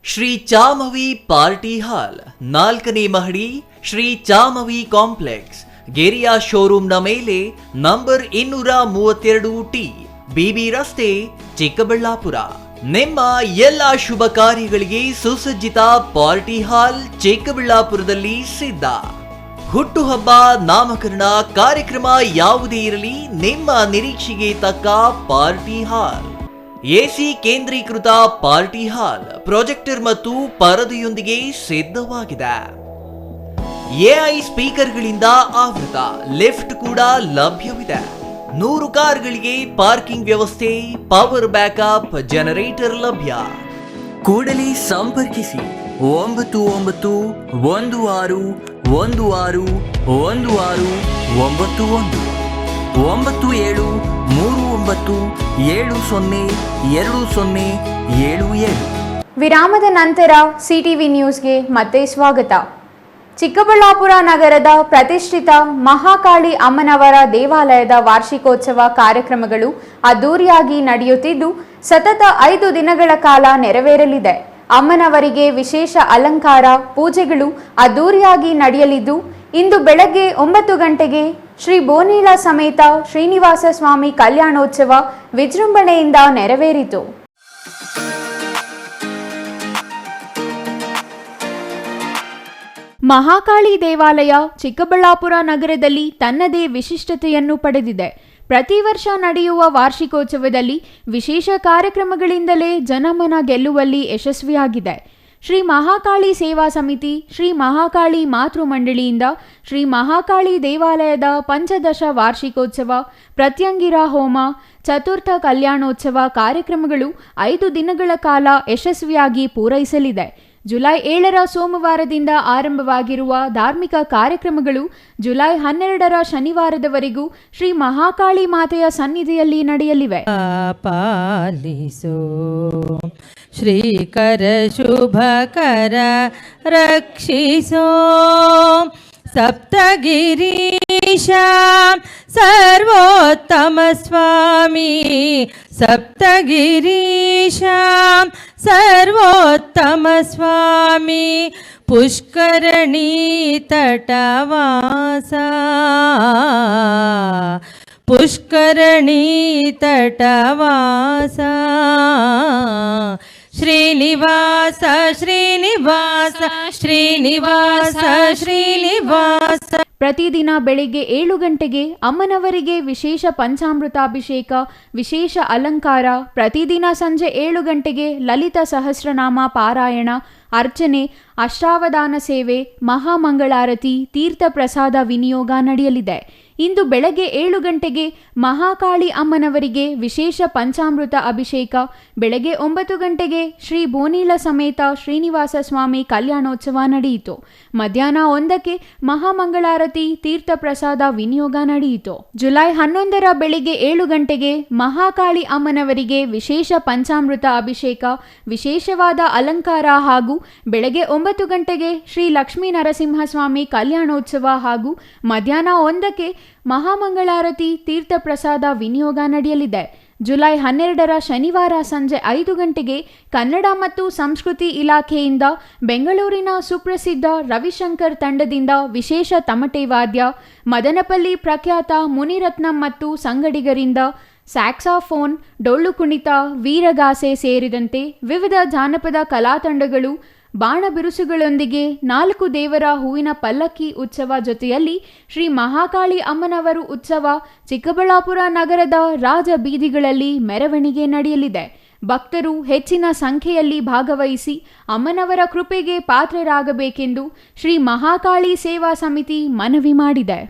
ಶ್ರೀ ಚಾಮವಿ ಪಾರ್ಟಿ ಹಾಲ್ 4ನೇ ಮಹಡಿ, ಶ್ರೀ ಚಾಮವಿ ಕಾಂಪ್ಲೆಕ್ಸ್, ಗೆರಿಯಾ ಶೋರೂಮ್ನ ಮೇಲೆ, ನಂಬರ್ 232T, BB ರಸ್ತೆ, ಚಿಕ್ಕಬಳ್ಳಾಪುರ. ನಿಮ್ಮ ಎಲ್ಲ ಶುಭ ಕಾರ್ಯಗಳಿಗೆ ಸುಸಜ್ಜಿತ ಪಾರ್ಟಿ ಹಾಲ್ ಚಿಕ್ಕಬಳ್ಳಾಪುರದಲ್ಲಿ ಸಿದ್ಧ. ಹುಟ್ಟುಹಬ್ಬ, ನಾಮಕರಣ, ಕಾರ್ಯಕ್ರಮ ಯಾವುದೇ ಇರಲಿ, ನಿಮ್ಮ ನಿರೀಕ್ಷೆಗೆ ತಕ್ಕ ಪಾರ್ಟಿ ಹಾಲ್. AC ಕೇಂದ್ರೀಕೃತ ಪಾರ್ಟಿ ಹಾಲ್, ಪ್ರೊಜೆಕ್ಟರ್ ಮತ್ತು ಪರದೆಯೊಂದಿಗೆ ಸಿದ್ಧವಾಗಿದೆ. AI ಸ್ಪೀಕರ್ಗಳಿಂದ ಆವೃತ, ಲಿಫ್ಟ್ ಕೂಡ ಲಭ್ಯವಿದೆ. 100 ಕಾರ್ಗಳಿಗೆ ಪಾರ್ಕಿಂಗ್ ವ್ಯವಸ್ಥೆ, ಪವರ್ ಬ್ಯಾಕಪ್, ಜನರೇಟರ್ ಲಭ್ಯ. ಕೂಡಲೇ ಸಂಪರ್ಕಿಸಿ 9916161691 9739702077. ವಿರಾಮದ ನಂತರ CTV ನ್ಯೂಸ್ಗೆ ಮತ್ತೆ ಸ್ವಾಗತ. ಚಿಕ್ಕಬಳ್ಳಾಪುರ ನಗರದ ಪ್ರತಿಷ್ಠಿತ ಮಹಾಕಾಳಿ ಅಮ್ಮನವರ ದೇವಾಲಯದ ವಾರ್ಷಿಕೋತ್ಸವ ಕಾರ್ಯಕ್ರಮಗಳು ಅದ್ದೂರಿಯಾಗಿ ನಡೆಯುತ್ತಿದ್ದು ಸತತ 5 ದಿನಗಳ ಕಾಲ ನೆರವೇರಲಿದೆ. ಅಮ್ಮನವರಿಗೆ ವಿಶೇಷ ಅಲಂಕಾರ, ಪೂಜೆಗಳು ಅದ್ದೂರಿಯಾಗಿ ನಡೆಯಲಿದ್ದು ಇಂದು ಬೆಳಗ್ಗೆ 9 ಗಂಟೆಗೆ ಶ್ರೀ ಬೋನೀಳ ಸಮೇತ ಶ್ರೀನಿವಾಸ ಸ್ವಾಮಿ ಕಲ್ಯಾಣೋತ್ಸವ ವಿಜೃಂಭಣೆಯಿಂದ ನೆರವೇರಿತು. ಮಹಾಕಾಳಿ ದೇವಾಲಯ ಚಿಕ್ಕಬಳ್ಳಾಪುರ ನಗರದಲ್ಲಿ ತನ್ನದೇ ವಿಶಿಷ್ಟತೆಯನ್ನು ಪಡೆದಿದೆ. ಪ್ರತಿ ವರ್ಷ ನಡೆಯುವ ವಾರ್ಷಿಕೋತ್ಸವದಲ್ಲಿ ವಿಶೇಷ ಕಾರ್ಯಕ್ರಮಗಳಿಂದಲೇ ಜನಮನ ಗೆಲ್ಲುವಲ್ಲಿ ಯಶಸ್ವಿಯಾಗಿದೆ. ಶ್ರೀ ಮಹಾಕಾಳಿ ಸೇವಾ ಸಮಿತಿ, ಶ್ರೀ ಮಹಾಕಾಳಿ ಮಾತೃ ಮಂಡಳಿಯಿಂದ ಶ್ರೀ ಮಹಾಕಾಳಿ ದೇವಾಲಯದ ಪಂಚದಶ ವಾರ್ಷಿಕೋತ್ಸವ, ಪ್ರತ್ಯಂಗಿರ ಹೋಮ, ಚತುರ್ಥ ಕಲ್ಯಾಣೋತ್ಸವ ಕಾರ್ಯಕ್ರಮಗಳು 5 ದಿನಗಳ ಕಾಲ ಯಶಸ್ವಿಯಾಗಿ ಪೂರೈಸಲಿದೆ. ಜುಲೈ 7ರ ಸೋಮವಾರದಿಂದ ಆರಂಭವಾಗಿರುವ ಧಾರ್ಮಿಕ ಕಾರ್ಯಕ್ರಮಗಳು ಜುಲೈ 12ರ ಶನಿವಾರದವರೆಗೂ ಶ್ರೀ ಮಹಾಕಾಳಿ ಮಾತೆಯ ಸನ್ನಿಧಿಯಲ್ಲಿ ನಡೆಯಲಿವೆ. ಪಾಲಿಸೋ ಶ್ರೀಕರ ಶುಭಕರ ರಕ್ಷಿಸೋ ಸಪ್ತಗಿರೀಶ ಸರ್ವೋತ್ತಮ ಸ್ವಾಮಿ, ಸಪ್ತಗಿರೀಶ ಸರ್ವೋತ್ತಮ ಸ್ವಾಮಿ, ಪುಷ್ಕರಣಿ ತಟವಾಸ, ಪುಷ್ಕರಣಿ ತಟವಾಸ, ಶ್ರೀನಿವಾಸ ಶ್ರೀನಿವಾಸ ಶ್ರೀನಿವಾಸ ಶ್ರೀನಿವಾಸ. ಪ್ರತಿದಿನ ಬೆಳಿಗ್ಗೆ 7 ಗಂಟೆಗೆ ಅಮ್ಮನವರಿಗೆ ವಿಶೇಷ ಪಂಚಾಮೃತಾಭಿಷೇಕ, ವಿಶೇಷ ಅಲಂಕಾರ. ಪ್ರತಿದಿನ ಸಂಜೆ 7 ಗಂಟೆಗೆ ಲಲಿತ ಸಹಸ್ರನಾಮ ಪಾರಾಯಣ, ಅರ್ಚನೆ, ಅಷ್ಟಾವಧಾನ ಸೇವೆ, ಮಹಾಮಂಗಳಾರತಿ, ತೀರ್ಥ ಪ್ರಸಾದ ವಿನಿಯೋಗ ನಡೆಯಲಿದೆ. ಇಂದು ಬೆಳಗ್ಗೆ 7 ಗಂಟೆಗೆ ಮಹಾಕಾಳಿ ಅಮ್ಮನವರಿಗೆ ವಿಶೇಷ ಪಂಚಾಮೃತ ಅಭಿಷೇಕ, ಬೆಳಗ್ಗೆ 9 ಗಂಟೆಗೆ ಶ್ರೀ ಬೋನೀಳ ಸಮೇತ ಶ್ರೀನಿವಾಸ ಸ್ವಾಮಿ ಕಲ್ಯಾಣೋತ್ಸವ ನಡೆಯಿತು. ಮಧ್ಯಾಹ್ನ 1ಕ್ಕೆ ಮಹಾಮಂಗಳಾರತಿ, ತೀರ್ಥ ಪ್ರಸಾದ ವಿನಿಯೋಗ ನಡೆಯಿತು. ಜುಲೈ 11ರ ಬೆಳಿಗ್ಗೆ 7 ಗಂಟೆಗೆ ಮಹಾಕಾಳಿ ಅಮ್ಮನವರಿಗೆ ವಿಶೇಷ ಪಂಚಾಮೃತ ಅಭಿಷೇಕ, ವಿಶೇಷವಾದ ಅಲಂಕಾರ ಹಾಗೂ ಬೆಳಗ್ಗೆ 9 ಗಂಟೆಗೆ ಶ್ರೀ ಲಕ್ಷ್ಮೀ ನರಸಿಂಹಸ್ವಾಮಿ ಕಲ್ಯಾಣೋತ್ಸವ ಹಾಗೂ ಮಧ್ಯಾಹ್ನ 1ಕ್ಕೆ ಮಹಾಮಂಗಳಾರತಿ, ತೀರ್ಥ ಪ್ರಸಾದ ವಿನಿಯೋಗ ನಡೆಯಲಿದೆ. ಜುಲೈ 12ರ ಶನಿವಾರ ಸಂಜೆ 5 ಗಂಟೆಗೆ ಕನ್ನಡ ಮತ್ತು ಸಂಸ್ಕೃತಿ ಇಲಾಖೆಯಿಂದ ಬೆಂಗಳೂರಿನ ಸುಪ್ರಸಿದ್ಧ ರವಿಶಂಕರ್ ತಂಡದಿಂದ ವಿಶೇಷ ತಮಟೆ ವಾದ್ಯ, ಮದನಪಲ್ಲಿ ಪ್ರಖ್ಯಾತ ಮುನಿರತ್ನಂ ಮತ್ತು ಸಂಗಡಿಗರಿಂದ ಸ್ಯಾಕ್ಸಾಫೋನ್, ಡೊಳ್ಳು ಕುಣಿತ, ವೀರಗಾಸೆ ಸೇರಿದಂತೆ ವಿವಿಧ ಜಾನಪದ ಕಲಾತಂಡಗಳು ಬಾಣ ಬಿರುಸುಗಳೊಂದಿಗೆ 4 ದೇವರ ಹೂವಿನ ಪಲ್ಲಕ್ಕಿ ಉತ್ಸವ ಜೊತೆಯಲ್ಲಿ ಶ್ರೀ ಮಹಾಕಾಳಿ ಅಮ್ಮನವರು ಉತ್ಸವ ಚಿಕ್ಕಬಳ್ಳಾಪುರ ನಗರದ ರಾಜ ಬೀದಿಗಳಲ್ಲಿ ಮೆರವಣಿಗೆ ನಡೆಯಲಿದೆ. ಭಕ್ತರು ಹೆಚ್ಚಿನ ಸಂಖ್ಯೆಯಲ್ಲಿ ಭಾಗವಹಿಸಿ ಅಮ್ಮನವರ ಕೃಪೆಗೆ ಪಾತ್ರರಾಗಬೇಕೆಂದು ಶ್ರೀ ಮಹಾಕಾಳಿ ಸೇವಾ ಸಮಿತಿ ಮನವಿ ಮಾಡಿದೆ.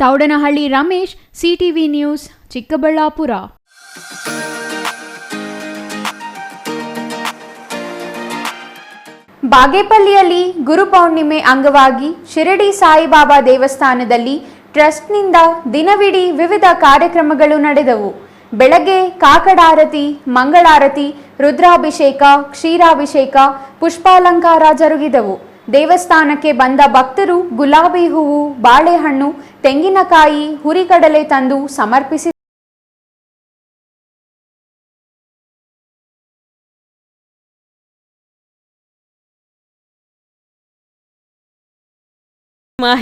Thoudanahalli Ramesh, CTV news, Chikkaballapur. ಬಾಗೇಪಲ್ಲಿಯಲ್ಲಿ ಗುರುಪೌರ್ಣಿಮೆ ಅಂಗವಾಗಿ ಶಿರಡಿ ಸಾಯಿಬಾಬಾ ದೇವಸ್ಥಾನದಲ್ಲಿ ಟ್ರಸ್ಟ್ನಿಂದ ದಿನವಿಡೀ ವಿವಿಧ ಕಾರ್ಯಕ್ರಮಗಳು ನಡೆದವು. ಬೆಳಗ್ಗೆ ಕಾಕಡಾರತಿ, ಮಂಗಳಾರತಿ, ರುದ್ರಾಭಿಷೇಕ, ಕ್ಷೀರಾಭಿಷೇಕ, ಪುಷ್ಪಾಲಂಕಾರ ಜರುಗಿದವು. ದೇವಸ್ಥಾನಕ್ಕೆ ಬಂದ ಭಕ್ತರು ಗುಲಾಬಿ ಹೂವು, ಬಾಳೆಹಣ್ಣು, ತೆಂಗಿನಕಾಯಿ, ಹುರಿಕಡಲೆ ತಂದು ಸಮರ್ಪಿಸಿ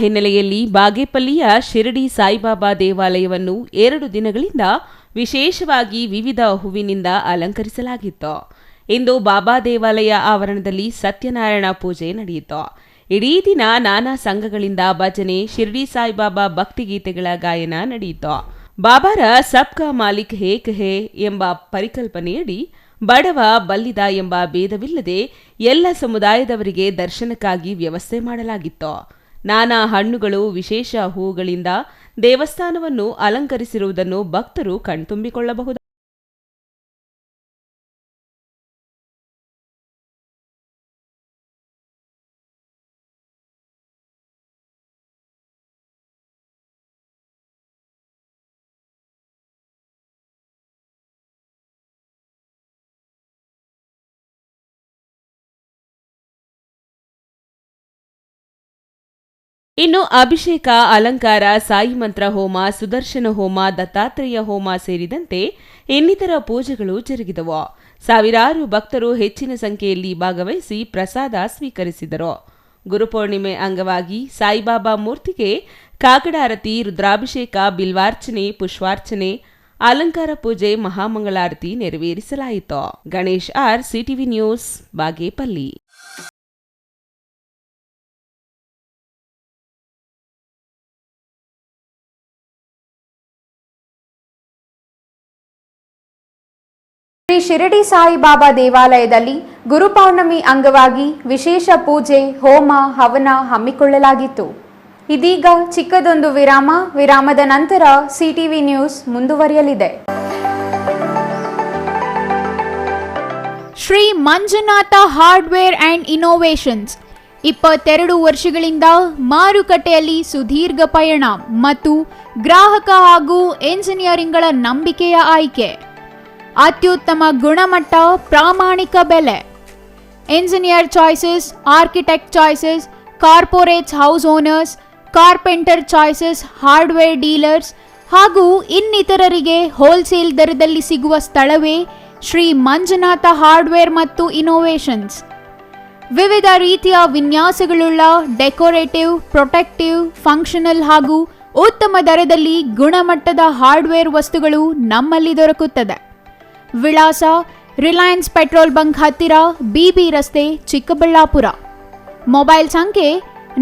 ಹಿನ್ನೆಲೆಯಲ್ಲಿ ಬಾಗೇಪಲ್ಲಿಯ ಶಿರಡಿ ಸಾಯಿಬಾಬಾ ದೇವಾಲಯವನ್ನು 2 ದಿನಗಳಿಂದ ವಿಶೇಷವಾಗಿ ವಿವಿಧ ಹೂವಿನಿಂದ ಅಲಂಕರಿಸಲಾಗಿತ್ತು. ಇಂದು ಬಾಬಾ ದೇವಾಲಯ ಆವರಣದಲ್ಲಿ ಸತ್ಯನಾರಾಯಣ ಪೂಜೆ ನಡೆಯಿತು. ಇಡೀ ದಿನ ನಾನಾ ಸಂಘಗಳಿಂದ ಭಜನೆ, ಶಿರಡಿ ಸಾಯಿಬಾಬಾ ಭಕ್ತಿಗೀತೆಗಳ ಗಾಯನ ನಡೆಯಿತು. ಬಾಬಾರ ಸಬ್ಕಾ ಮಾಲಿಕ್ ಹೇಕ್ ಹೇ ಎಂಬ ಪರಿಕಲ್ಪನೆಯಡಿ ಬಡವ ಬಲ್ಲಿದ ಎಂಬ ಭೇದವಿಲ್ಲದೆ ಎಲ್ಲ ಸಮುದಾಯದವರಿಗೆ ದರ್ಶನಕ್ಕಾಗಿ ವ್ಯವಸ್ಥೆ ಮಾಡಲಾಗಿತ್ತು. ನಾನಾ ಹಣ್ಣುಗಳು, ವಿಶೇಷ ಹೂಗಳಿಂದ ದೇವಸ್ಥಾನವನ್ನು ಅಲಂಕರಿಸಿರುವುದನ್ನು ಭಕ್ತರು ಕಣ್ತುಂಬಿಕೊಳ್ಳಬಹುದು. ಇನ್ನು ಅಭಿಷೇಕ, ಅಲಂಕಾರ, ಸಾಯಿ ಮಂತ್ರ ಹೋಮ, ಸುದರ್ಶನ ಹೋಮ, ದತ್ತಾತ್ರೇಯ ಹೋಮ ಸೇರಿದಂತೆ ಇನ್ನಿತರ ಪೂಜೆಗಳು ಜರುಗಿದವು. ಸಾವಿರಾರು ಭಕ್ತರು ಹೆಚ್ಚಿನ ಸಂಖ್ಯೆಯಲ್ಲಿ ಭಾಗವಹಿಸಿ ಪ್ರಸಾದ ಸ್ವೀಕರಿಸಿದರು. ಗುರುಪೌರ್ಣಿಮೆ ಅಂಗವಾಗಿ ಸಾಯಿಬಾಬಾ ಮೂರ್ತಿಗೆ ಕಾಕಡಾರತಿ, ರುದ್ರಾಭಿಷೇಕ, ಬಿಲ್ವಾರ್ಚನೆ, ಪುಷ್ಪಾರ್ಚನೆ, ಅಲಂಕಾರ ಪೂಜೆ, ಮಹಾಮಂಗಳಾರತಿ ನೆರವೇರಿಸಲಾಯಿತು. Ganesh R, CTV news, Bagepalli. Shri Shirdi Saibaba ದೇವಾಲಯದಲ್ಲಿ ಗುರುಪೌರ್ಣಮಿ ಅಂಗವಾಗಿ ವಿಶೇಷ ಪೂಜೆ, ಹೋಮ, ಹವನ ಹಮ್ಮಿಕೊಳ್ಳಲಾಗಿತ್ತು. ಇದೀಗ ಚಿಕ್ಕದೊಂದು ವಿರಾಮದ ನಂತರ ಸಿಟಿವಿ ನ್ಯೂಸ್ ಮುಂದುವರಿಯಲಿದೆ. Shri Manjunatha hardware and innovations 22 ವರ್ಷಗಳಿಂದ ಮಾರುಕಟ್ಟೆಯಲ್ಲಿ ಸುದೀರ್ಘ ಪಯಣ ಮತ್ತು ಗ್ರಾಹಕ ಹಾಗೂ ಎಂಜಿನಿಯರಿಂಗ್ಗಳ ನಂಬಿಕೆಯ ಆಯ್ಕೆ. ಅತ್ಯುತ್ತಮ ಗುಣಮಟ್ಟ, ಪ್ರಾಮಾಣಿಕ ಬೆಲೆ. Engineer choices, architect choices, corporates, house owners, carpenter choices, hardware dealers ಹಾಗೂ ಇನ್ನಿತರರಿಗೆ ಹೋಲ್ಸೇಲ್ ದರದಲ್ಲಿ ಸಿಗುವ ಸ್ಥಳವೇ ಶ್ರೀ ಮಂಜುನಾಥ ಹಾರ್ಡ್ವೇರ್ ಮತ್ತು ಇನ್ನೋವೇಷನ್ಸ್. ವಿವಿಧ ರೀತಿಯ ವಿನ್ಯಾಸಗಳುಳ್ಳ ಡೆಕೋರೇಟಿವ್, ಪ್ರೊಟೆಕ್ಟಿವ್, ಫಂಕ್ಷನಲ್ ಹಾಗೂ ಉತ್ತಮ ದರದಲ್ಲಿ ಗುಣಮಟ್ಟದ ಹಾರ್ಡ್ವೇರ್ ವಸ್ತುಗಳು ನಮ್ಮಲ್ಲಿ ದೊರಕುತ್ತದೆ. ವಿಳಾಸ: ರಿಲಯನ್ಸ್ ಪೆಟ್ರೋಲ್ ಬಂಕ್ ಹತ್ತಿರ, ಬಿಬಿ ರಸ್ತೆ, ಚಿಕ್ಕಬಳ್ಳಾಪುರ. ಮೊಬೈಲ್ ಸಂಖ್ಯೆ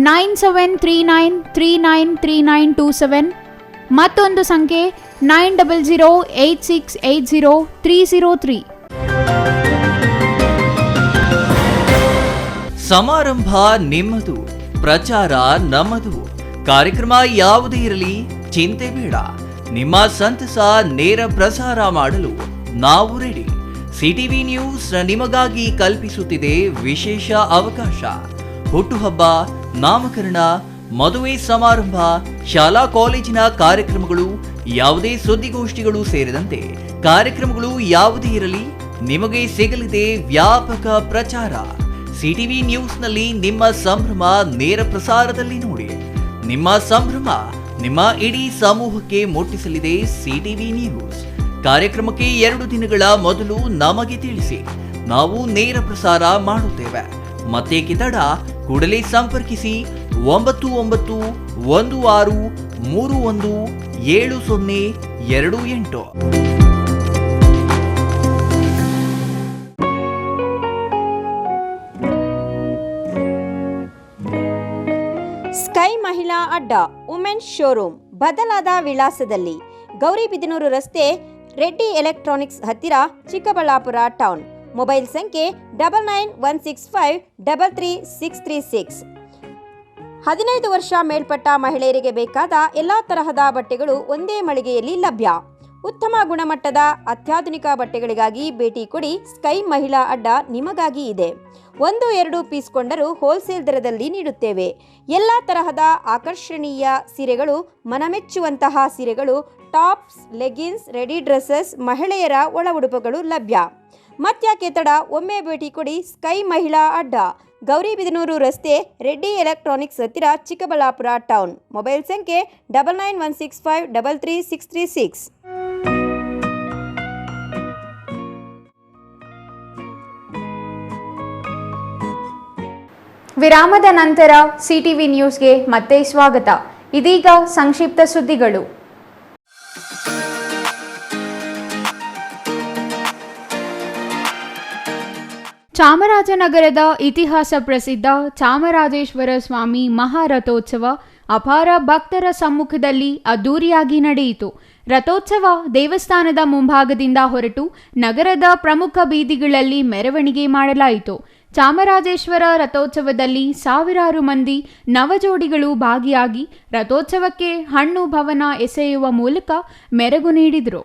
9739393927, ಮತ್ತೊಂದು ಸಂಖ್ಯೆ 9008680303. ಸಮಾರಂಭ ನಿಮ್ಮದು, ಪ್ರಚಾರ ನಮ್ಮದು. ಕಾರ್ಯಕ್ರಮ ಯಾವುದೇ ಇರಲಿ ಚಿಂತೆ ಬೇಡ. ನಿಮ್ಮ ಸಂತಸ ನೇರ ಪ್ರಸಾರ ಮಾಡಲು ನಾವು ರೆಡಿ. ಸಿಟಿವಿ ನ್ಯೂಸ್ ನಿಮಗಾಗಿ ಕಲ್ಪಿಸುತ್ತಿದೆ ವಿಶೇಷ ಅವಕಾಶ. ಹುಟ್ಟುಹಬ್ಬ, ನಾಮಕರಣ, ಮದುವೆ ಸಮಾರಂಭ, ಶಾಲಾ ಕಾಲೇಜಿನ ಕಾರ್ಯಕ್ರಮಗಳು, ಯಾವುದೇ ಸುದ್ದಿಗೋಷ್ಠಿಗಳು ಸೇರಿದಂತೆ ಕಾರ್ಯಕ್ರಮಗಳು ಯಾವುದೇ ಇರಲಿ ನಿಮಗೆ ಸಿಗಲಿದೆ ವ್ಯಾಪಕ ಪ್ರಚಾರ. ಸಿಟಿವಿ ನ್ಯೂಸ್ನಲ್ಲಿ ನಿಮ್ಮ ಸಂಭ್ರಮ ನೇರ ಪ್ರಸಾರದಲ್ಲಿ ನೋಡಿ. ನಿಮ್ಮ ಸಂಭ್ರಮ ನಿಮ್ಮ ಇಡೀ ಸಮೂಹಕ್ಕೆ ಮುಟ್ಟಿಸಲಿದೆ ಸಿಟಿವಿ ನ್ಯೂಸ್. ಕಾರ್ಯಕ್ರಮಕ್ಕೆ 2 ದಿನಗಳ ಮೊದಲು ನಮಗೆ ತಿಳಿಸಿ, ನಾವು ನೇರ ಪ್ರಸಾರ ಮಾಡುತ್ತೇವೆ. ಮತ್ತೇಕೆ ತಡ, ಕೂಡಲೇ ಸಂಪರ್ಕಿಸಿ 9916317028. ಸ್ಕೈ ಮಹಿಳಾ ಅಡ್ಡ ವುಮೆನ್ಸ್ ಶೋರೂಮ್ ಬದಲಾದ ವಿಳಾಸದಲ್ಲಿ ಗೌರಿಬಿದನೂರು ರಸ್ತೆ, ರೆಡ್ಡಿ ಎಲೆಕ್ಟ್ರಾನಿಕ್ಸ್ ಹತ್ತಿರ, ಚಿಕ್ಕಬಳ್ಳಾಪುರ ಟೌನ್. ಮೊಬೈಲ್ ಸಂಖ್ಯೆ 9916533636. 15 ವರ್ಷ ಮೇಲ್ಪಟ್ಟ ಮಹಿಳೆಯರಿಗೆ ಬೇಕಾದ ಎಲ್ಲ ತರಹದ ಬಟ್ಟೆಗಳು ಒಂದೇ ಮಳಿಗೆಯಲ್ಲಿ ಲಭ್ಯ. ಉತ್ತಮ ಗುಣಮಟ್ಟದ ಅತ್ಯಾಧುನಿಕ ಬಟ್ಟೆಗಳಿಗಾಗಿ ಭೇಟಿ ಕೊಡಿ. ಸ್ಕೈ ಮಹಿಳಾ ಅಡ್ಡ ನಿಮಗಾಗಿ ಇದೆ. 1-2 ಪೀಸ್ ಕೊಂಡರೂ ಹೋಲ್ಸೇಲ್ ದರದಲ್ಲಿ ನೀಡುತ್ತೇವೆ. ಎಲ್ಲ ತರಹದ ಆಕರ್ಷಣೀಯ ಸೀರೆಗಳು, ಮನಮೆಚ್ಚುವಂತಹ ಸೀರೆಗಳು, ಟಾಪ್ಸ್, ಲೆಗಿನ್ಸ್, ರೆಡಿ ಡ್ರೆಸ್ಸಸ್, ಮಹಿಳೆಯರ ಒಳ ಉಡುಪುಗಳು ಲಭ್ಯ. ಮತ್ಯಾಕೆ ತಡ, ಒಮ್ಮೆ ಭೇಟಿ ಕೊಡಿ. ಸ್ಕೈ ಮಹಿಳಾ ಅಡ್ಡ, ಗೌರಿಬಿದನೂರು ರಸ್ತೆ, ರೆಡ್ಡಿ ಎಲೆಕ್ಟ್ರಾನಿಕ್ಸ್ ಹತ್ತಿರ, ಚಿಕ್ಕಬಳ್ಳಾಪುರ ಟೌನ್. ಮೊಬೈಲ್ ಸಂಖ್ಯೆ 9916533636. ವಿರಾಮದ ನಂತರ ಸಿಟಿವಿ ನ್ಯೂಸ್ಗೆ ಮತ್ತೆ ಸ್ವಾಗತ. ಇದೀಗ ಸಂಕ್ಷಿಪ್ತ ಸುದ್ದಿಗಳು. ಚಾಮರಾಜನಗರದ ಇತಿಹಾಸ ಪ್ರಸಿದ್ಧ ಚಾಮರಾಜೇಶ್ವರ ಸ್ವಾಮಿ ಮಹಾರಥೋತ್ಸವ ಅಪಾರ ಭಕ್ತರ ಸಮ್ಮುಖದಲ್ಲಿ ಅದ್ದೂರಿಯಾಗಿ ನಡೆಯಿತು. ರಥೋತ್ಸವ ದೇವಸ್ಥಾನದ ಮುಂಭಾಗದಿಂದ ಹೊರಟು ನಗರದ ಪ್ರಮುಖ ಬೀದಿಗಳಲ್ಲಿ ಮೆರವಣಿಗೆ ಮಾಡಲಾಯಿತು. ಚಾಮರಾಜೇಶ್ವರ ರಥೋತ್ಸವದಲ್ಲಿ ಸಾವಿರಾರು ಮಂದಿ ನವಜೋಡಿಗಳು ಭಾಗಿಯಾಗಿ ರಥೋತ್ಸವಕ್ಕೆ ಹಣ್ಣು ಭವನ ಎಸೆಯುವ ಮೂಲಕ ಮೆರಗು ನೀಡಿದರು.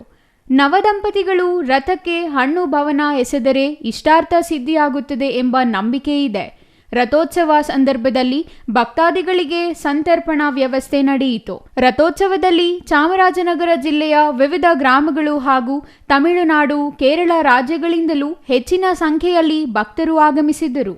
ನವದಂಪತಿಗಳು ರಥಕ್ಕೆ ಹಣ್ಣು ಭವನ ಎಸೆದರೆ ಇಷ್ಟಾರ್ಥ ಸಿದ್ಧಿಯಾಗುತ್ತದೆ ಎಂಬ ನಂಬಿಕೆ ಇದೆ. ರಥೋತ್ಸವ ಸಂದರ್ಭದಲ್ಲಿ ಭಕ್ತಾದಿಗಳಿಗೆ ಸಂತರ್ಪಣಾ ವ್ಯವಸ್ಥೆ ನಡೆಯಿತು. ರಥೋತ್ಸವದಲ್ಲಿ ಚಾಮರಾಜನಗರ ಜಿಲ್ಲೆಯ ವಿವಿಧ ಗ್ರಾಮಗಳು ಹಾಗೂ ತಮಿಳುನಾಡು, ಕೇರಳ ರಾಜ್ಯಗಳಿಂದಲೂ ಹೆಚ್ಚಿನ ಸಂಖ್ಯೆಯಲ್ಲಿ ಭಕ್ತರು ಆಗಮಿಸಿದ್ದರು.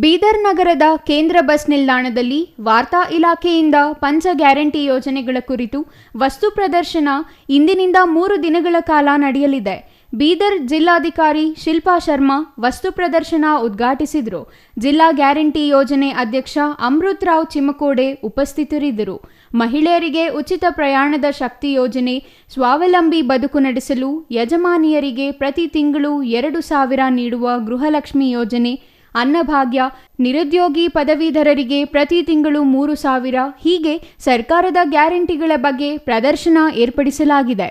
ಬೀದರ್ ನಗರದ ಕೇಂದ್ರ ಬಸ್ ನಿಲ್ದಾಣದಲ್ಲಿ ವಾರ್ತಾ ಇಲಾಖೆಯಿಂದ ಪಂಚ ಗ್ಯಾರಂಟಿ ಯೋಜನೆಗಳ ಕುರಿತು ವಸ್ತು ಪ್ರದರ್ಶನ ಇಂದಿನಿಂದ 3 ದಿನಗಳ ಕಾಲ ನಡೆಯಲಿದೆ. ಬೀದರ್ ಜಿಲ್ಲಾಧಿಕಾರಿ ಶಿಲ್ಪಾ ಶರ್ಮಾ ವಸ್ತು ಪ್ರದರ್ಶನ ಉದ್ಘಾಟಿಸಿದರು. ಜಿಲ್ಲಾ ಗ್ಯಾರಂಟಿ ಯೋಜನೆ ಅಧ್ಯಕ್ಷ ಅಮೃತ್ ರಾವ್ ಚಿಮಕೋಡೆ ಉಪಸ್ಥಿತರಿದ್ದರು. ಮಹಿಳೆಯರಿಗೆ ಉಚಿತ ಪ್ರಯಾಣದ ಶಕ್ತಿ ಯೋಜನೆ, ಸ್ವಾವಲಂಬಿ ಬದುಕು ನಡೆಸಲು ಯಜಮಾನಿಯರಿಗೆ ಪ್ರತಿ ತಿಂಗಳು 2,000 ನೀಡುವ ಗೃಹಲಕ್ಷ್ಮಿ ಯೋಜನೆ, ಅನ್ನಭಾಗ್ಯ, ನಿರುದ್ಯೋಗಿ ಪದವೀಧರರಿಗೆ ಪ್ರತಿ ತಿಂಗಳು 3,000 ಹೀಗೆ ಸರ್ಕಾರದ ಗ್ಯಾರಂಟಿಗಳ ಬಗ್ಗೆ ಪ್ರದರ್ಶನ ಏರ್ಪಡಿಸಲಾಗಿದೆ.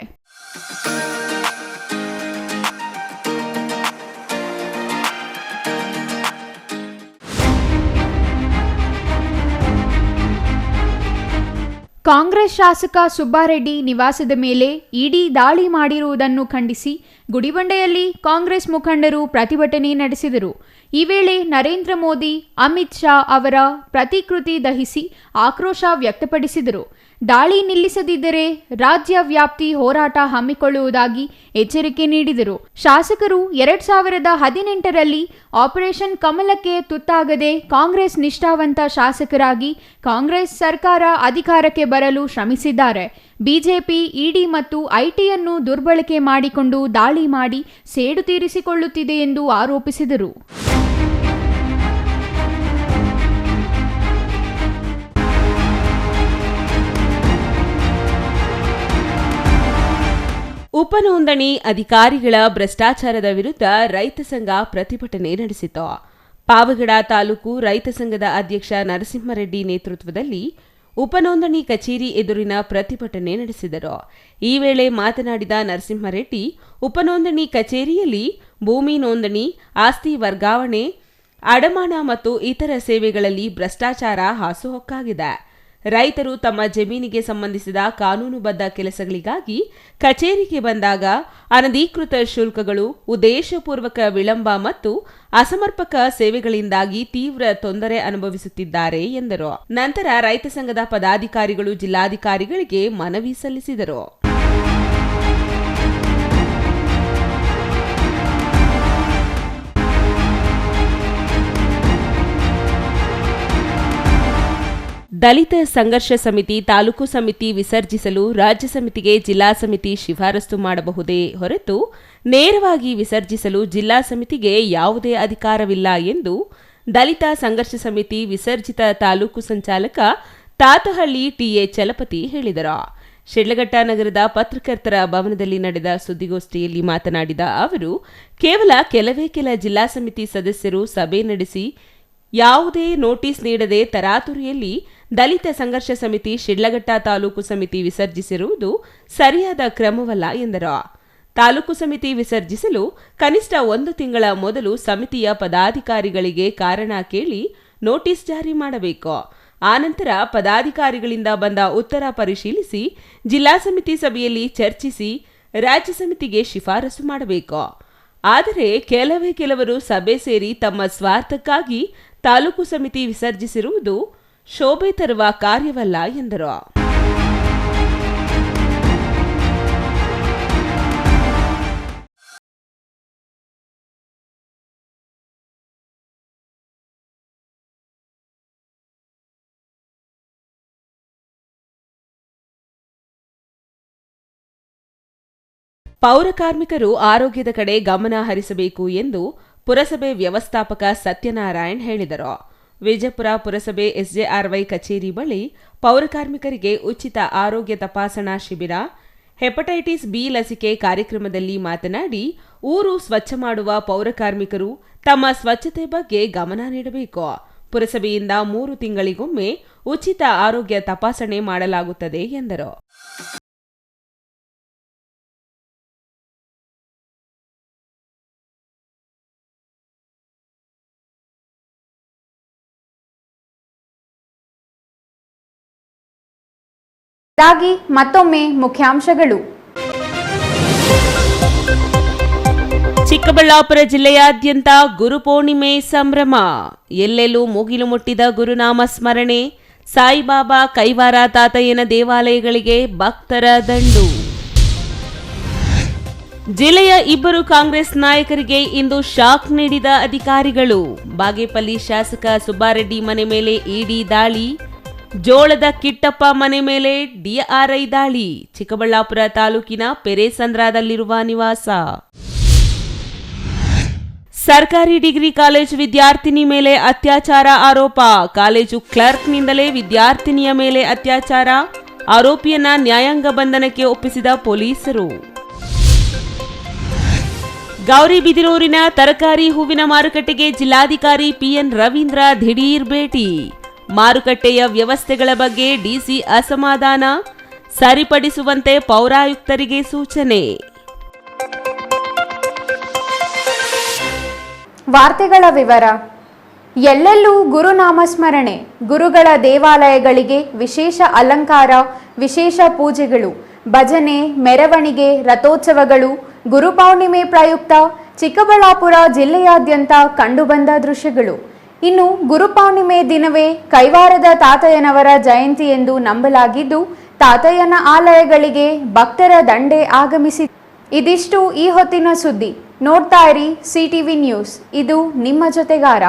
ಕಾಂಗ್ರೆಸ್ ಶಾಸಕ ಸುಬ್ಬಾರೆಡ್ಡಿ ನಿವಾಸದ ಮೇಲೆ ಇಡಿ ದಾಳಿ ಮಾಡಿರುವುದನ್ನು ಖಂಡಿಸಿ ಗುಡಿಬಂಡೆಯಲ್ಲಿ ಕಾಂಗ್ರೆಸ್ ಮುಖಂಡರು ಪ್ರತಿಭಟನೆ ನಡೆಸಿದರು. ಈ ವೇಳೆ ನರೇಂದ್ರ ಮೋದಿ, ಅಮಿತ್ ಶಾ ಅವರ ಪ್ರತಿಕೃತಿ ದಹಿಸಿ ಆಕ್ರೋಶ ವ್ಯಕ್ತಪಡಿಸಿದರು. ದಾಳಿ ನಿಲ್ಲಿಸದಿದ್ದರೆ ರಾಜ್ಯ ವ್ಯಾಪ್ತಿ ಹೋರಾಟ ಹಮ್ಮಿಕೊಳ್ಳುವುದಾಗಿ ಎಚ್ಚರಿಕೆ ನೀಡಿದರು. ಶಾಸಕರು 2018ರಲ್ಲಿ ಆಪರೇಷನ್ ಕಮಲಕ್ಕೆ ತುತ್ತಾಗದೆ ಕಾಂಗ್ರೆಸ್ ನಿಷ್ಠಾವಂತ ಶಾಸಕರಾಗಿ ಕಾಂಗ್ರೆಸ್ ಸರ್ಕಾರ ಅಧಿಕಾರಕ್ಕೆ ಬರಲು ಶ್ರಮಿಸಿದ್ದಾರೆ. ಬಿಜೆಪಿ ಇಡಿ ಮತ್ತು ಐಟಿಯನ್ನು ದುರ್ಬಳಕೆ ಮಾಡಿಕೊಂಡು ದಾಳಿ ಮಾಡಿ ಸೇಡು ತೀರಿಸಿಕೊಳ್ಳುತ್ತಿದೆ ಎಂದು ಆರೋಪಿಸಿದರು. ಉಪನೋಂದಣಿ ಅಧಿಕಾರಿಗಳ ಭ್ರಷ್ಟಾಚಾರದ ವಿರುದ್ಧ ರೈತ ಸಂಘ ಪ್ರತಿಭಟನೆ ನಡೆಸಿತು. ಪಾವಗಡ ತಾಲೂಕು ರೈತ ಸಂಘದ ಅಧ್ಯಕ್ಷ ನರಸಿಂಹರೆಡ್ಡಿ ನೇತೃತ್ವದಲ್ಲಿ ಉಪನೋಂದಣಿ ಕಚೇರಿ ಎದುರಿನ ಪ್ರತಿಭಟನೆ ನಡೆಸಿದರು. ಈ ವೇಳೆ ಮಾತನಾಡಿದ ನರಸಿಂಹರೆಡ್ಡಿ, ಉಪನೋಂದಣಿ ಕಚೇರಿಯಲ್ಲಿ ಭೂಮಿ ನೋಂದಣಿ, ಆಸ್ತಿ ವರ್ಗಾವಣೆ, ಅಡಮಾನ ಮತ್ತು ಇತರ ಸೇವೆಗಳಲ್ಲಿ ಭ್ರಷ್ಟಾಚಾರ ಹಾಸುಹೊಕ್ಕಾಗಿದೆ. ರೈತರು ತಮ್ಮ ಜಮೀನಿಗೆ ಸಂಬಂಧಿಸಿದ ಕಾನೂನುಬದ್ಧ ಕೆಲಸಗಳಿಗಾಗಿ ಕಚೇರಿಗೆ ಬಂದಾಗ ಅನಧಿಕೃತ ಶುಲ್ಕಗಳು, ಉದ್ದೇಶಪೂರ್ವಕ ವಿಳಂಬ ಮತ್ತು ಅಸಮರ್ಪಕ ಸೇವೆಗಳಿಂದಾಗಿ ತೀವ್ರ ತೊಂದರೆ ಅನುಭವಿಸುತ್ತಿದ್ದಾರೆ ಎಂದರು. ನಂತರ ರೈತ ಸಂಘದ ಪದಾಧಿಕಾರಿಗಳು ಜಿಲ್ಲಾಧಿಕಾರಿಗಳಿಗೆ ಮನವಿ ಸಲ್ಲಿಸಿದರು. ದಲಿತ ಸಂಘರ್ಷ ಸಮಿತಿ ತಾಲೂಕು ಸಮಿತಿ ವಿಸರ್ಜಿಸಲು ರಾಜ್ಯ ಸಮಿತಿಗೆ ಜಿಲ್ಲಾ ಸಮಿತಿ ಶಿಫಾರಸು ಮಾಡಬಹುದೇ ಹೊರತು ನೇರವಾಗಿ ವಿಸರ್ಜಿಸಲು ಜಿಲ್ಲಾ ಸಮಿತಿಗೆ ಯಾವುದೇ ಅಧಿಕಾರವಿಲ್ಲ ಎಂದು ದಲಿತ ಸಂಘರ್ಷ ಸಮಿತಿ ವಿಸರ್ಜಿತ ತಾಲೂಕು ಸಂಚಾಲಕ ತಾತಹಳ್ಳಿ ಟಿಎ ಚಲಪತಿ ಹೇಳಿದರು. ಶಿಡ್ಲಘಟ್ಟ ನಗರದ ಪತ್ರಕರ್ತರ ಭವನದಲ್ಲಿ ನಡೆದ ಸುದ್ದಿಗೋಷ್ಠಿಯಲ್ಲಿ ಮಾತನಾಡಿದ ಅವರು, ಕೇವಲ ಕೆಲವೇ ಕೆಲ ಜಿಲ್ಲಾ ಸಮಿತಿ ಸದಸ್ಯರು ಸಭೆ ನಡೆಸಿ ಯಾವುದೇ ನೋಟಿಸ್ ನೀಡದೆ ತರಾತುರಿಯಲ್ಲಿ ದಲಿತ ಸಂಘರ್ಷ ಸಮಿತಿ ಶಿಡ್ಲಘಟ್ಟ ತಾಲೂಕು ಸಮಿತಿ ವಿಸರ್ಜಿಸಿರುವುದು ಸರಿಯಾದ ಕ್ರಮವಲ್ಲ ಎಂದರು. ತಾಲೂಕು ಸಮಿತಿ ವಿಸರ್ಜಿಸಲು ಕನಿಷ್ಠ 1 ತಿಂಗಳ ಮೊದಲು ಸಮಿತಿಯ ಪದಾಧಿಕಾರಿಗಳಿಗೆ ಕಾರಣ ಕೇಳಿ ನೋಟಿಸ್ ಜಾರಿ ಮಾಡಬೇಕು. ಆನಂತರ ಪದಾಧಿಕಾರಿಗಳಿಂದ ಬಂದ ಉತ್ತರ ಪರಿಶೀಲಿಸಿ ಜಿಲ್ಲಾ ಸಮಿತಿ ಸಭೆಯಲ್ಲಿ ಚರ್ಚಿಸಿ ರಾಜ್ಯ ಸಮಿತಿಗೆ ಶಿಫಾರಸು ಮಾಡಬೇಕು. ಆದರೆ ಕೆಲವರು ಸಭೆ ಸೇರಿ ತಮ್ಮ ಸ್ವಾರ್ಥಕ್ಕಾಗಿ ತಾಲೂಕು ಸಮಿತಿ ವಿಸರ್ಜಿಸಿರುವುದು ಶೋಭೆ ತರುವ ಕಾರ್ಯವಲ್ಲ ಎಂದರು. ಪೌರ ಕಾರ್ಮಿಕರು ಆರೋಗ್ಯದ ಕಡೆ ಗಮನ ಹರಿಸಬೇಕು ಎಂದು ಪುರಸಭೆ ವ್ಯವಸ್ಥಾಪಕ ಸತ್ಯನಾರಾಯಣ್ ಹೇಳಿದರು. ವಿಜಯಪುರ ಪುರಸಭೆ ಎಸ್ಜೆಆರ್ವೈ ಕಚೇರಿ ಬಳಿ ಪೌರಕಾರ್ಮಿಕರಿಗೆ ಉಚಿತ ಆರೋಗ್ಯ ತಪಾಸಣಾ ಶಿಬಿರ, ಹೆಪಟೈಟಿಸ್ ಬಿ ಲಸಿಕೆ ಕಾರ್ಯಕ್ರಮದಲ್ಲಿ ಮಾತನಾಡಿ, ಊರು ಸ್ವಚ್ಛ ಮಾಡುವ ಪೌರಕಾರ್ಮಿಕರು ತಮ್ಮ ಸ್ವಚ್ಛತೆ ಬಗ್ಗೆ ಗಮನ ನೀಡಬೇಕು. ಪುರಸಭೆಯಿಂದ 3 ತಿಂಗಳಿಗೊಮ್ಮೆ ಉಚಿತ ಆರೋಗ್ಯ ತಪಾಸಣೆ ಮಾಡಲಾಗುತ್ತದೆ ಎಂದರು. ಇದಾಗಿ ಮತ್ತೊಮ್ಮೆ ಮುಖ್ಯಾಂಶಗಳು. ಚಿಕ್ಕಬಳ್ಳಾಪುರ ಜಿಲ್ಲೆಯಾದ್ಯಂತ ಗುರುಪೂರ್ಣಿಮೆ ಸಂಭ್ರಮ. ಎಲ್ಲೆಲ್ಲೂ ಮುಗಿಲು ಮುಟ್ಟಿದ ಗುರುನಾಮ ಸ್ಮರಣೆ. ಸಾಯಿಬಾಬಾ ಕೈವಾರ ತಾತಯ್ಯನ ದೇವಾಲಯಗಳಿಗೆ ಭಕ್ತರ ದಂಡು. ಜಿಲ್ಲೆಯ 2 ಕಾಂಗ್ರೆಸ್ ನಾಯಕರಿಗೆ ಇಂದು ಶಾಕ್ ನೀಡಿದ ಅಧಿಕಾರಿಗಳು. ಬಾಗೇಪಲ್ಲಿ ಶಾಸಕ ಸುಬ್ಬಾರೆಡ್ಡಿ ಮನೆ ಮೇಲೆ ಇಡಿ ದಾಳಿ. ಜೋಳದ ಕಿಟ್ಟಪ್ಪ ಮನೆ ಮೇಲೆ ಡಿಆರ್ಐ ದಾಳಿ. ಚಿಕ್ಕಬಳ್ಳಾಪುರ ತಾಲೂಕಿನ ಪೆರೇಸಂದ್ರದಲ್ಲಿರುವ ನಿವಾಸ. ಸರ್ಕಾರಿ ಡಿಗ್ರಿ ಕಾಲೇಜು ವಿದ್ಯಾರ್ಥಿನಿ ಮೇಲೆ ಅತ್ಯಾಚಾರ ಆರೋಪ. ಕಾಲೇಜು ಕ್ಲರ್ಕ್ನಿಂದಲೇ ವಿದ್ಯಾರ್ಥಿನಿಯ ಮೇಲೆ ಅತ್ಯಾಚಾರ. ಆರೋಪಿಯನ್ನ ನ್ಯಾಯಾಂಗ ಬಂಧನಕ್ಕೆ ಒಪ್ಪಿಸಿದ ಪೊಲೀಸರು. ಗೌರಿಬಿದನೂರಿನ ತರಕಾರಿ ಹೂವಿನ ಮಾರುಕಟ್ಟೆಗೆ ಜಿಲ್ಲಾಧಿಕಾರಿ ಪಿಎನ್ ರವೀಂದ್ರ ದಿಢೀರ್ ಭೇಟಿ. ಮಾರುಕಟ್ಟೆಯ ವ್ಯವಸ್ಥೆಗಳ ಬಗ್ಗೆ ಡಿಸಿ ಅಸಮಾಧಾನ, ಸರಿಪಡಿಸುವಂತೆ ಪೌರಾಯುಕ್ತರಿಗೆ ಸೂಚನೆ. ವಾರ್ತೆಗಳ ವಿವರ. ಎಲ್ಲೆಲ್ಲೂ ಗುರುನಾಮಸ್ಮರಣೆ. ಗುರುಗಳ ದೇವಾಲಯಗಳಿಗೆ ವಿಶೇಷ ಅಲಂಕಾರ, ವಿಶೇಷ ಪೂಜೆಗಳು, ಭಜನೆ, ಮೆರವಣಿಗೆ, ರಥೋತ್ಸವಗಳು. ಗುರುಪೌರ್ಣಿಮೆ ಪ್ರಯುಕ್ತ ಚಿಕ್ಕಬಳ್ಳಾಪುರ ಜಿಲ್ಲೆಯಾದ್ಯಂತ ಕಂಡುಬಂದ ದೃಶ್ಯಗಳು. ಇನ್ನು ಗುರುಪೌರ್ಣಿಮೆ ದಿನವೇ ಕೈವಾರದ ತಾತಯ್ಯನವರ ಜಯಂತಿ ಎಂದು ನಂಬಲಾಗಿದ್ದು, ತಾತಯ್ಯನ ಆಲಯಗಳಿಗೆ ಭಕ್ತರ ದಂಡೆ ಆಗಮಿಸಿದೆ. ಇದಿಷ್ಟು ಈ ಹೊತ್ತಿನ ಸುದ್ದಿ. ನೋಡ್ತಾ ಇರಿ ಸಿಟಿವಿ ನ್ಯೂಸ್, ಇದು ನಿಮ್ಮ ಜೊತೆಗಾರ.